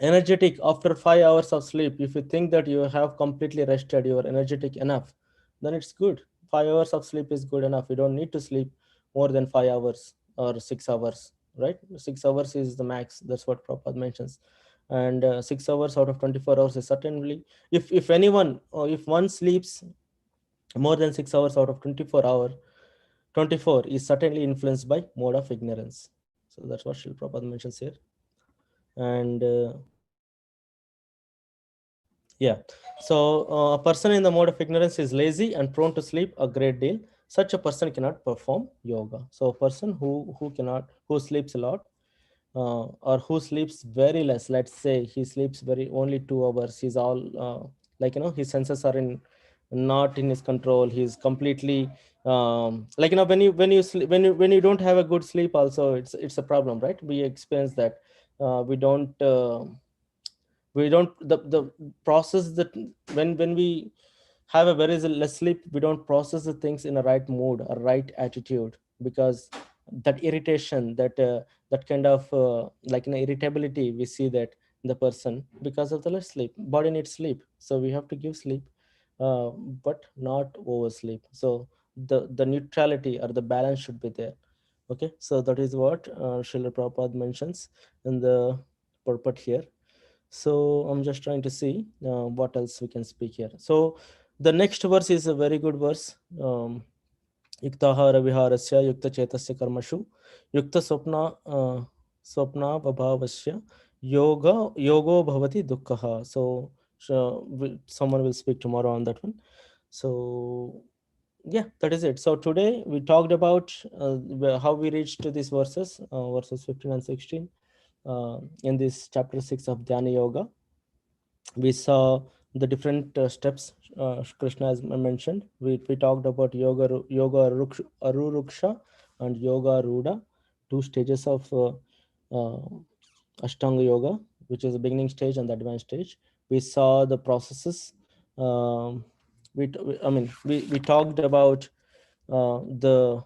A: energetic after 5 hours of sleep, if you think that you have completely rested, you are energetic enough, then it's good. 5 hours of sleep is good enough. You don't need to sleep more than 5 hours or 6 hours, right? 6 hours is the max. That's what Prabhupada mentions. And 6 hours out of 24 hours is certainly, if anyone, or if one sleeps more than 6 hours out of 24 is certainly influenced by mode of ignorance. So that's what Srila Prabhupada mentions here. And yeah, so a person in the mode of ignorance is lazy and prone to sleep a great deal. Such a person cannot perform yoga. So a person who sleeps a lot, or who sleeps very less. Let's say he sleeps very only 2 hours. He's all his senses are in not in his control. He's completely when you don't have a good sleep. Also, it's a problem, right? We experience that. We don't the process that when we have a very less sleep, we don't process the things in a right mood or right attitude, because that irritation, that kind of irritability, we see that in the person because of the less sleep. Body needs sleep, so we have to give sleep, uh, but not oversleep. So the neutrality or the balance should be there. Okay, so that is what Srila Prabhupada mentions in the purport here. So I'm just trying to see what else we can speak here. So the next verse is a very good verse. Yuktahara viharasya yukta chetasya karmashu yukta swapna vabhavasya yogo bhavati dukkha. So someone will speak tomorrow on that one. So yeah, that is it. So today we talked about how we reached to these verses, verses 15 and 16, in this chapter 6 of Dhyana Yoga. We saw the different steps Krishna has mentioned. We talked about aruruksha and yoga ruda, two stages of uh, Ashtanga yoga, which is the beginning stage and the advanced stage. We saw the processes. Um, we talked about the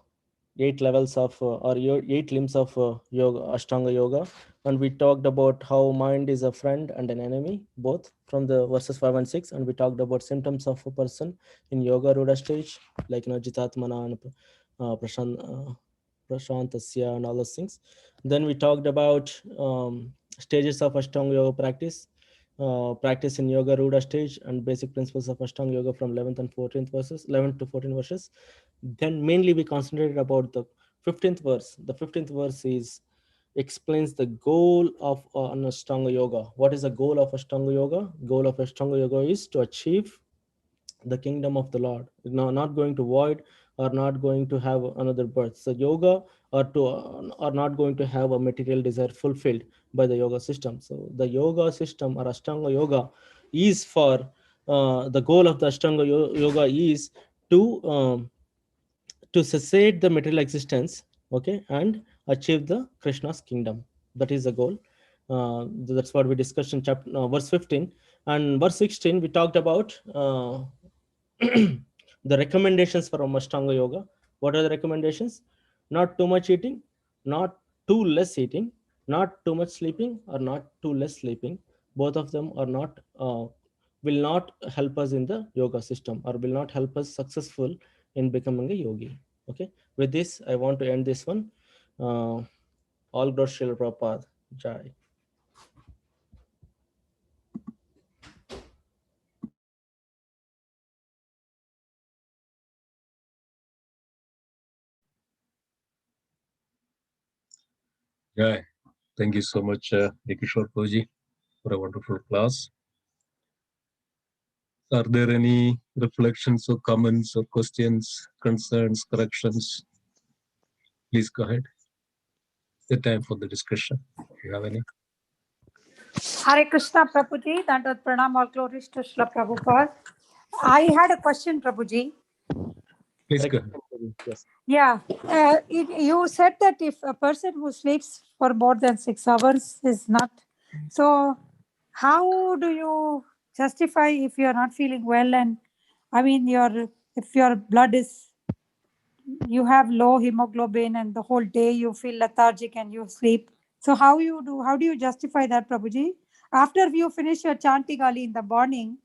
A: 8 levels of or 8 limbs of yoga, Ashtanga yoga, and we talked about how mind is a friend and an enemy, both from the verses 5 and 6. And we talked about symptoms of a person in yoga ruda stage, like jitatmana and prashantasya and all those things. Then we talked about stages of Ashtanga yoga practice, practice in yoga ruda stage, and basic principles of Ashtanga yoga from 11th and 14th verses, 11 to 14 verses. Then mainly we concentrated about the 15th verse. The 15th verse is explains the goal of an Ashtanga yoga. What is the goal of Ashtanga yoga? Goal of Ashtanga yoga is to achieve the kingdom of the Lord. No, not going to void or not going to have another birth. So yoga are not going to have a material desire fulfilled by the yoga system. So the yoga system or Ashtanga yoga is for the goal of the Ashtanga yoga is to cessate the material existence, okay, and achieve the Krishna's kingdom. That is the goal. That's what we discussed in chapter verse 15. And verse 16 we talked about the recommendations for Ashtanga yoga. What are the recommendations? Not too much eating, not too less eating, not too much sleeping, or not too less sleeping. both of them are not will not help us in the yoga system, or will not help us successful in becoming a yogi. Okay, with this I want to end this one. uh, all glory Srila Prabhupada. Jai.
D: Yeah. Thank you so much, Kishore Koji, for a wonderful class. Are there any reflections or comments or questions, concerns, corrections? Please go ahead. The time for the discussion, if you have any.
F: Hare Krishna, Prabhuji. Dandavat Pranam, all glories to Srila Prabhupada. I had a question, Prabhuji.
D: Please go ahead.
A: Yes.
F: Yeah, you said that if a person who sleeps for more than 6 hours is not, so how do you justify if you are not feeling well, and I mean if your blood is, you have low hemoglobin and the whole day you feel lethargic and you sleep, so how do you justify that, Prabhuji? After you finish your chanting early in the morning,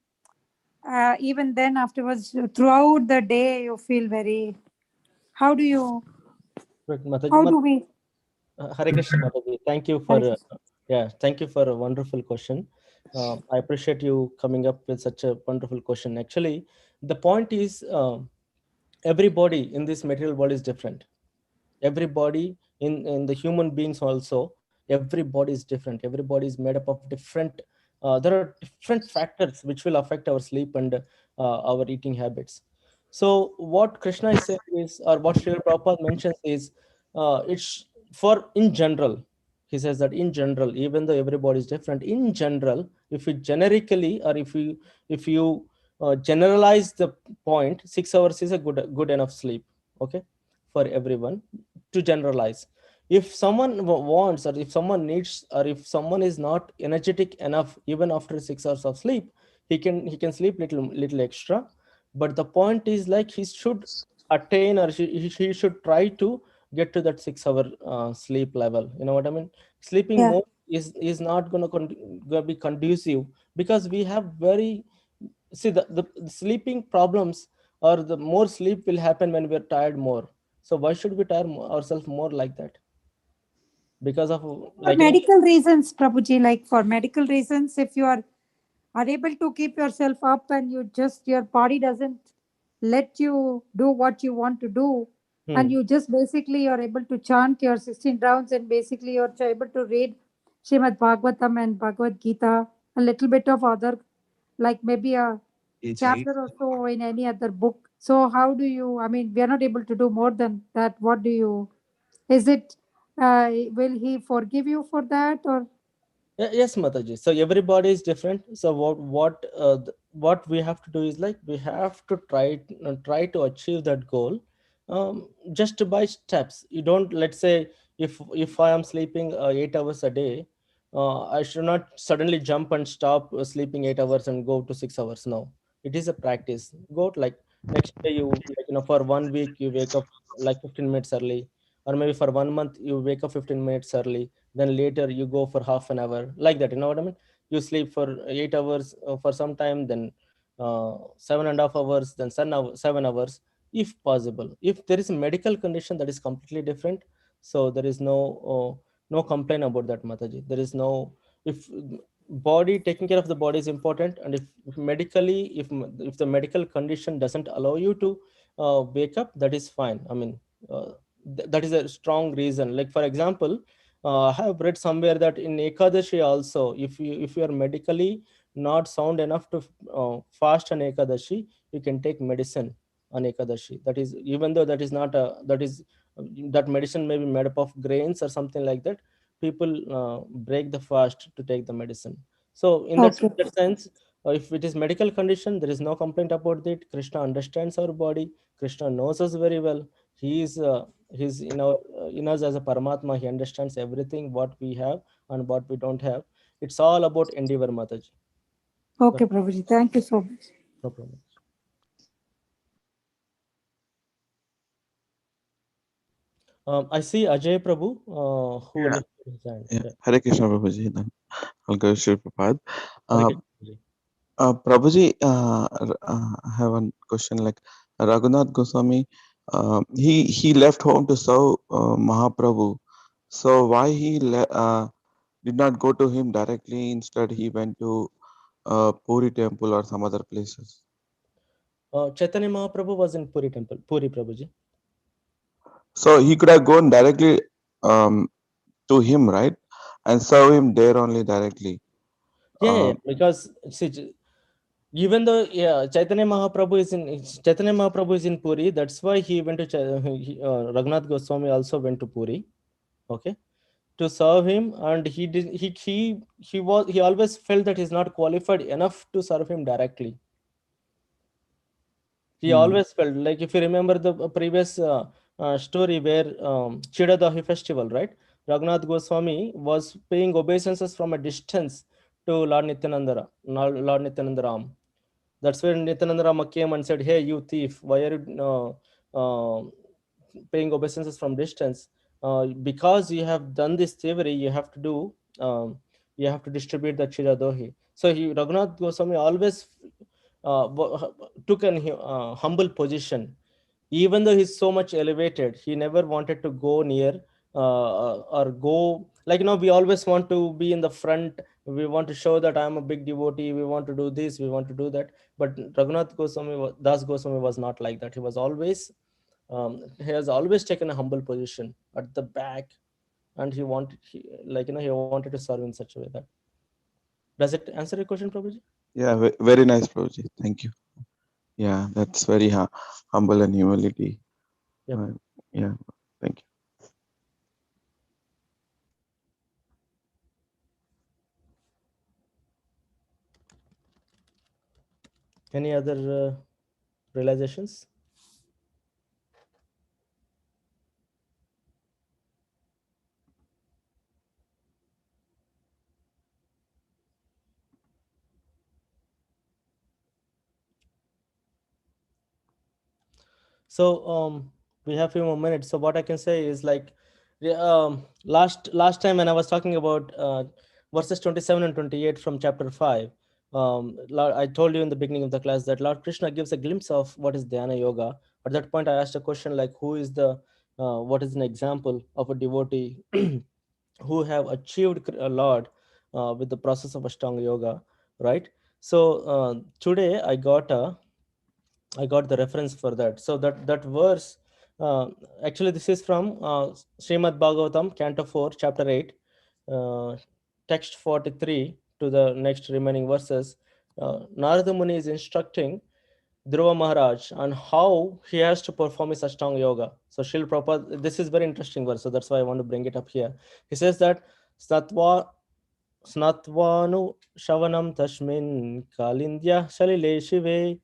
F: even then afterwards throughout the day you feel very, how do you,
A: Right, Mataji,
F: how do we?
A: Hare Krishna, Mataji. Thank you for
F: Hare Krishna.
A: thank you for a wonderful question. I appreciate you coming up with such a wonderful question. Actually, the point is, everybody in this material world is different. Everybody in the human beings also, everybody is different. Everybody is made up of different. There are different factors which will affect our sleep and our eating habits. So what Krishna is saying is, or what Srila Prabhupada mentions is, it's for in general. He says that in general, even though everybody is different, in general, if you generically, or if you generalize the point, 6 hours is a good enough sleep. Okay, for everyone, to generalize. If someone wants, or if someone needs, or if someone is not energetic enough even after 6 hours of sleep, he can sleep little extra. But the point is, like, he should attain, or he should try to get to that 6 hour sleep level. You know what I mean? Sleeping
F: Yeah.
A: more is not going to be conducive, because we have very, see, the sleeping problems, or the more sleep will happen when we're tired more. So why should we tire ourselves more like that? Because of,
F: For
A: like,
F: medical reasons, Prabhuji, like for medical reasons, if you are able to keep yourself up and you just, your body doesn't let you do what you want to do, and
A: hmm,
F: you just basically you're able to chant your 16 rounds, and basically you're able to read Srimad Bhagavatam and Bhagavad Gita, a little bit of other, like maybe a chapter or so in any other book. So how do you, I mean, we are not able to do more than that. What do you, is it, will he forgive you for that, or?
A: Yes, Mataji. So everybody is different. So what we have to do is, like, we have to try to achieve that goal, just by steps. You don't, let's say, if I am sleeping 8 hours a day, I should not suddenly jump and stop sleeping 8 hours and go to 6 hours. No, it is a practice. Go to, like, next day, you, like, for 1 week you wake up like 15 minutes early, or maybe for 1 month you wake up 15 minutes early, then later you go for half an hour, like that. You know what I mean? You sleep for 8 hours for some time, then 7.5 hours, then 7 hours, if possible. If there is a medical condition, that is completely different. So there is no complaint about that, Mataji. There is no, if body, taking care of the body is important, and if medically, if the medical condition doesn't allow you to wake up, that is fine. I mean, that is a strong reason. Like, for example, I have read somewhere that in Ekadashi also, if you are medically not sound enough to fast on Ekadashi, you can take medicine on Ekadashi. That is, even though that is not a, that medicine may be made up of grains or something like that. People break the fast to take the medicine. So in that,
F: Okay.
A: sense, if it is medical condition, there is no complaint about it. Krishna understands our body. Krishna knows us very well. He is he's in us as a Paramatma. He understands everything what we have and what we don't have. It's all about endeavor, Mataji.
F: Okay, Prabhuji. Thank you so much.
A: No problem. I see Ajay Prabhu, who
B: Yeah.
A: lifted his hand.
B: Yeah.
A: Yeah.
B: Hare Krishna, Prabhuji.
G: Okay, Shri Prabhupada.
A: Hare
G: Uh,
A: Krishna.
G: Prabhuji, I have one question. Like Raghunath Goswami, he left home to serve Mahaprabhu. So why he did not go to him directly? Instead, he went to Puri temple or some other places.
A: Chaitanya Mahaprabhu was in Puri temple, Puri Prabhuji.
G: So he could have gone directly to him, right, and serve him there only directly.
A: Yeah, because see, even though Chaitanya Mahaprabhu is in Puri, that's why he went to Raghunath Goswami also went to Puri, okay, to serve him, and he always felt that he's not qualified enough to serve him directly. He always felt like, if you remember the previous story where Chidadahi festival, right? Raghunath Goswami was paying obeisances from a distance to Lord Nityananda Ram. That's when Nityananda Rama came and said, "Hey, you thief, why are you paying obeisances from distance? Because you have done this thievery, you have to distribute the Chiradohi." So Raghunath Goswami always took an humble position. Even though he's so much elevated, he never wanted to go near or go, like, we always want to be in the front. We want to show that I'm a big devotee. We want to do this, we want to do that. But Raghunath Goswami, Das Goswami was not like that. He has always taken a humble position at the back, and he wanted to serve in such a way that. Does it answer your question, Prabhuji?
G: Yeah, very nice, Prabhuji. Thank you. Yeah, that's very humble and humility.
A: Yep.
G: Yeah, thank you.
A: Any other realizations? So we have few more minutes. So what I can say is, like, last time when I was talking about verses 27 and 28 from chapter 5, I told you in the beginning of the class that Lord Krishna gives a glimpse of what is dhyana yoga. At that point I asked a question like, what is an example of a devotee who have achieved a lot with the process of Ashtanga yoga, right? So today I got the reference for that. So that verse, actually, this is from Srimad Bhagavatam, Canto 4, Chapter 8, text 43 to the next remaining verses. Narada Muni is instructing Dhruva Maharaj on how he has to perform his Ashtanga Yoga. So Srila Prabhupada, this is very interesting verse, so that's why I want to bring it up here. He says that स्नात्वानु शवनं तस्मिन् कालिन्द्या सलिले शिवे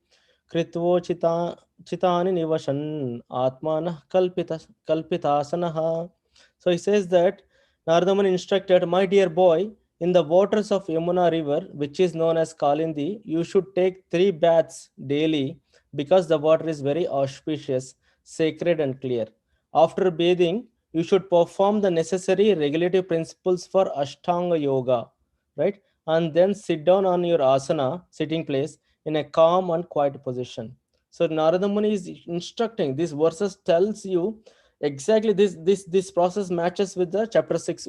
A: कृत्वोचिता चितानि निवसन् atmanah kalpitasanaha. So he says that Narada Muni instructed, "My dear boy, in the waters of Yamuna river, which is known as Kalindi, you should take 3 baths daily, because the water is very auspicious, sacred and clear. After bathing, you should perform the necessary regulative principles for Ashtanga Yoga, right? And then sit down on your asana, sitting place, in a calm and quiet position." So Narada Muni is instructing, this verses tells you exactly this process matches with the chapter 6,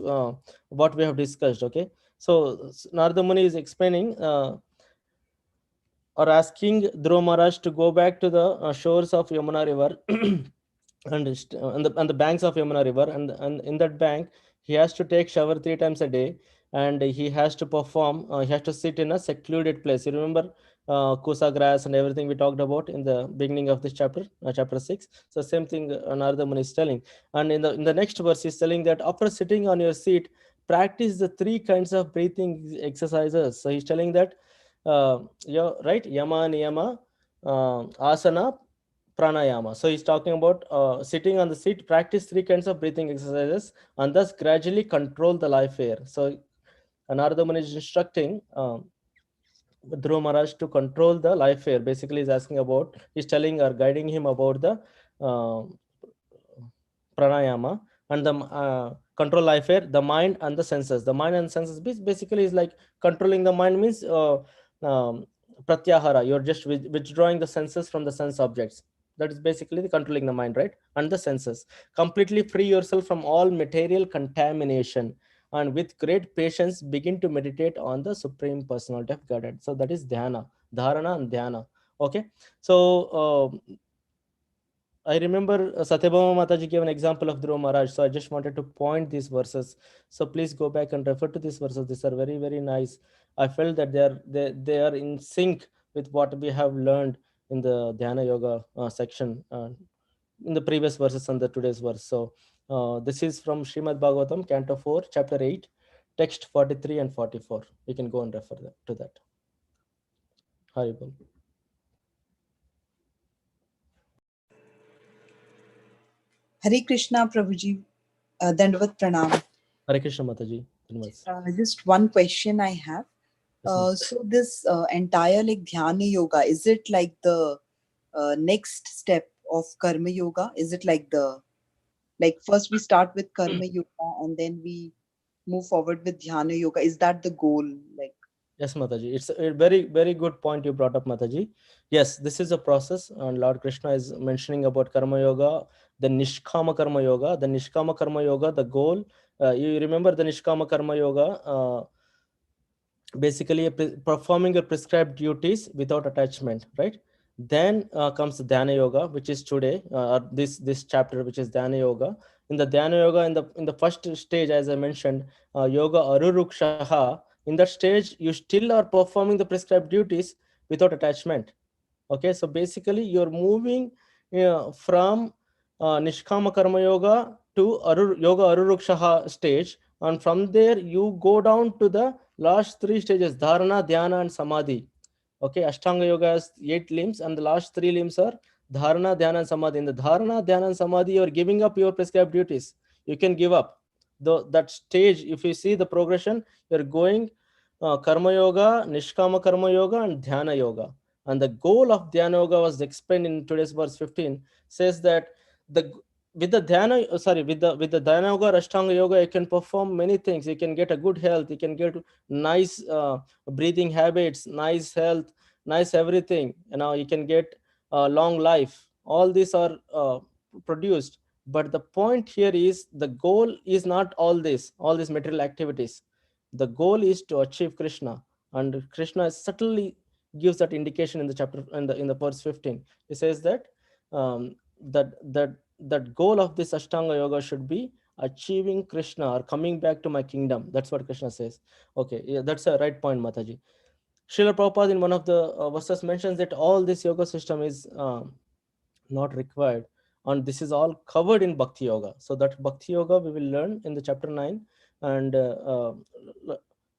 A: what we have discussed, okay? So Narada Muni is explaining or asking Dhruva Maharaj to go back to the shores of Yamuna river and the banks of Yamuna river, and in that bank he has to take shower 3 times a day, and he has to perform, he has to sit in a secluded place. You remember kusa grass and everything we talked about in the beginning of this chapter, chapter 6. So same thing Narada Muni is telling, and in the next verse he's telling that after sitting on your seat, practice the 3 kinds of breathing exercises. So he's telling that right, yama niyama, asana, pranayama. So he's talking about sitting on the seat, practice 3 kinds of breathing exercises, and thus gradually control the life air. So Narada Muni is instructing Dhruva Maharaj to control the life air. Basically, he's telling or guiding him about the uh, pranayama, and control life air, the mind and the senses. The mind and senses basically is like controlling the mind means pratyahara. You're just withdrawing the senses from the sense objects. That is basically the controlling the mind, right? And the senses. Completely free yourself from all material contamination, and with great patience begin to meditate on the Supreme Personality of Godhead. So that is dhyana, dharana and dhyana. Okay. So I remember Satyabhama Mataji gave an example of Dhruva Maharaj. So I just wanted to point these verses. So please go back and refer to these verses. These are very, very nice. I felt that they are in sync with what we have learned in the Dhyana Yoga section in the previous verses and the today's verse. So this is from Srimad Bhagavatam, Canto 4, Chapter 8, text 43 and 44. You can go and refer to that. Haribol.
B: Hare Krishna, Prabhuji. Dandavat Pranam.
A: Hare Krishna Mataji.
B: Just one question I have. So this entire like Dhyana Yoga, is it like the next step of Karma Yoga? Is it like first we start with Karma Yoga and then we move forward with Dhyana Yoga? Is that the goal?
A: Yes, Mataji. It's a very, very good point you brought up, Mataji. Yes, this is a process, and Lord Krishna is mentioning about Karma Yoga, the Nishkama Karma Yoga. The Nishkama Karma Yoga, the goal. You remember the Nishkama Karma Yoga? Basically, performing your prescribed duties without attachment, right? Then comes the Dhyana Yoga, which is today, this chapter, which is Dhyana Yoga. In the Dhyana Yoga, in the first stage, as I mentioned, Yoga Arurukshaha. In that stage, you still are performing the prescribed duties without attachment. Okay, so basically, you're moving from Nishkama Karma Yoga to Yoga Arurukshaha stage, and from there you go down to the last three stages: Dharana, Dhyana, and Samadhi. Okay, Ashtanga Yoga has 8 limbs, and the last 3 limbs are Dharana, Dhyana, and Samadhi. In the Dharana, Dhyana, and Samadhi, you are giving up your prescribed duties. You can give up. Though that stage, if you see the progression, you're going Karma Yoga, Nishkama Karma Yoga, and Dhyana Yoga. And the goal of Dhyana Yoga was explained in today's verse 15, says that with the Dhyana Yoga or Ashtanga Yoga, you can perform many things. You can get a good health. You can get nice breathing habits, nice health, nice everything. You can get long life. All these are produced. But the point here is the goal is not all these material activities. The goal is to achieve Krishna, and Krishna subtly gives that indication in the chapter in the verse 15. He says that that goal of this Ashtanga Yoga should be achieving Krishna or coming back to my kingdom. That's what Krishna says. Okay, yeah, that's a right point, Mataji. Srila Prabhupada in one of the verses mentions that all this yoga system is not required, and this is all covered in Bhakti Yoga. So that Bhakti Yoga we will learn in the chapter 9, and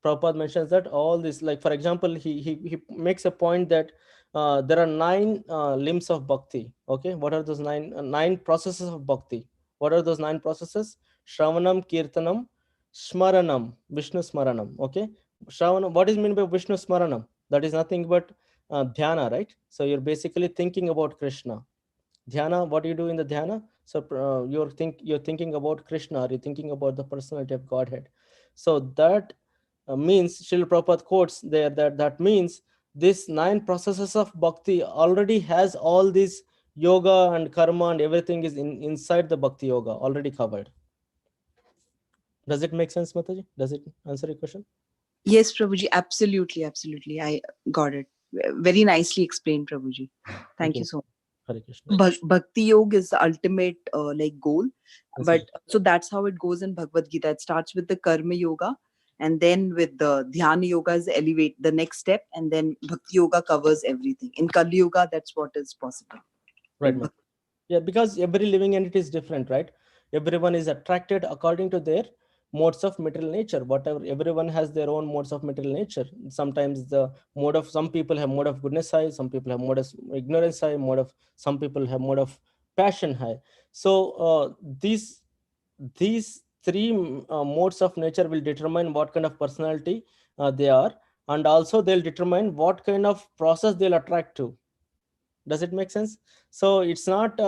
A: Prabhupada mentions that all this, like for example, he makes a point that there are 9 limbs of Bhakti. Okay, what are those 9 processes of Bhakti? What are those 9 processes? Shravanam, Kirtanam, Smaranam, Vishnu Smaranam. Okay, Shravanam, what is meant by Vishnu Smaranam? That is nothing but dhyana, right? So you're basically thinking about Krishna. Dhyana, what do you do in the dhyana? So you're thinking about Krishna, or you're thinking about the personality of Godhead. So that means, Srila Prabhupada quotes there that means this 9 processes of bhakti already has all this yoga and karma and everything is inside the bhakti yoga already covered. Does it make sense, Mataji? Does it answer your question?
B: Yes, Prabhuji, absolutely. I got it. Very nicely explained, Prabhuji. Thank you so much.
A: Hare Krishna.
B: Bhakti Yoga is the ultimate goal.
A: Yes,
B: But so that's how it goes in Bhagavad Gita. It starts with the Karma Yoga, and then with the Dhyana Yoga is elevate the next step, and then Bhakti Yoga covers everything. In Kali Yoga, that's what is possible.
A: Right. Yeah, because every living entity is different, right? Everyone is attracted according to their modes of material nature. Whatever, everyone has their own modes of material nature. Sometimes the mode of some people have mode of goodness high, some people have mode of ignorance high, some people have mode of passion high. So these 3 modes of nature will determine what kind of personality they are, and also they'll determine what kind of process they'll attract to. Does it make sense? So it's not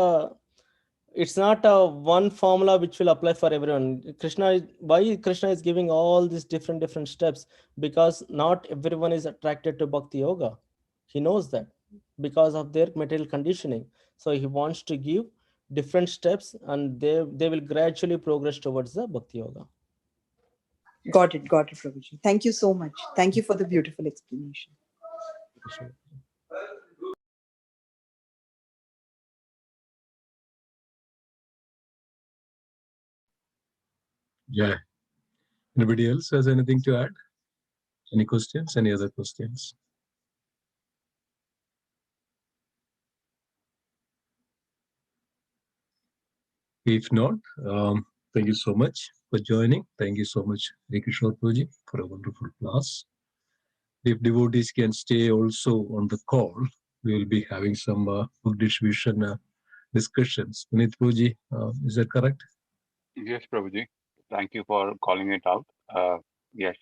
A: it's not one formula which will apply for everyone. Why Krishna is giving all these different steps? Because not everyone is attracted to bhakti yoga. He knows that because of their material conditioning. So he wants to give different steps, and they will gradually progress towards the bhakti yoga.
B: Got it, Prabhuji. Thank you so much. Thank you for the beautiful explanation.
D: Yeah. Anybody else has anything to add? Any questions? Any other questions? If not, thank you so much for joining. Thank you so much, Kishore Prabhuji, for a wonderful class. If devotees can stay also on the call, we will be having some book distribution discussions. Puneet Prabhuji, is that correct?
E: Yes, Prabhuji. Thank you for calling it out. Yes,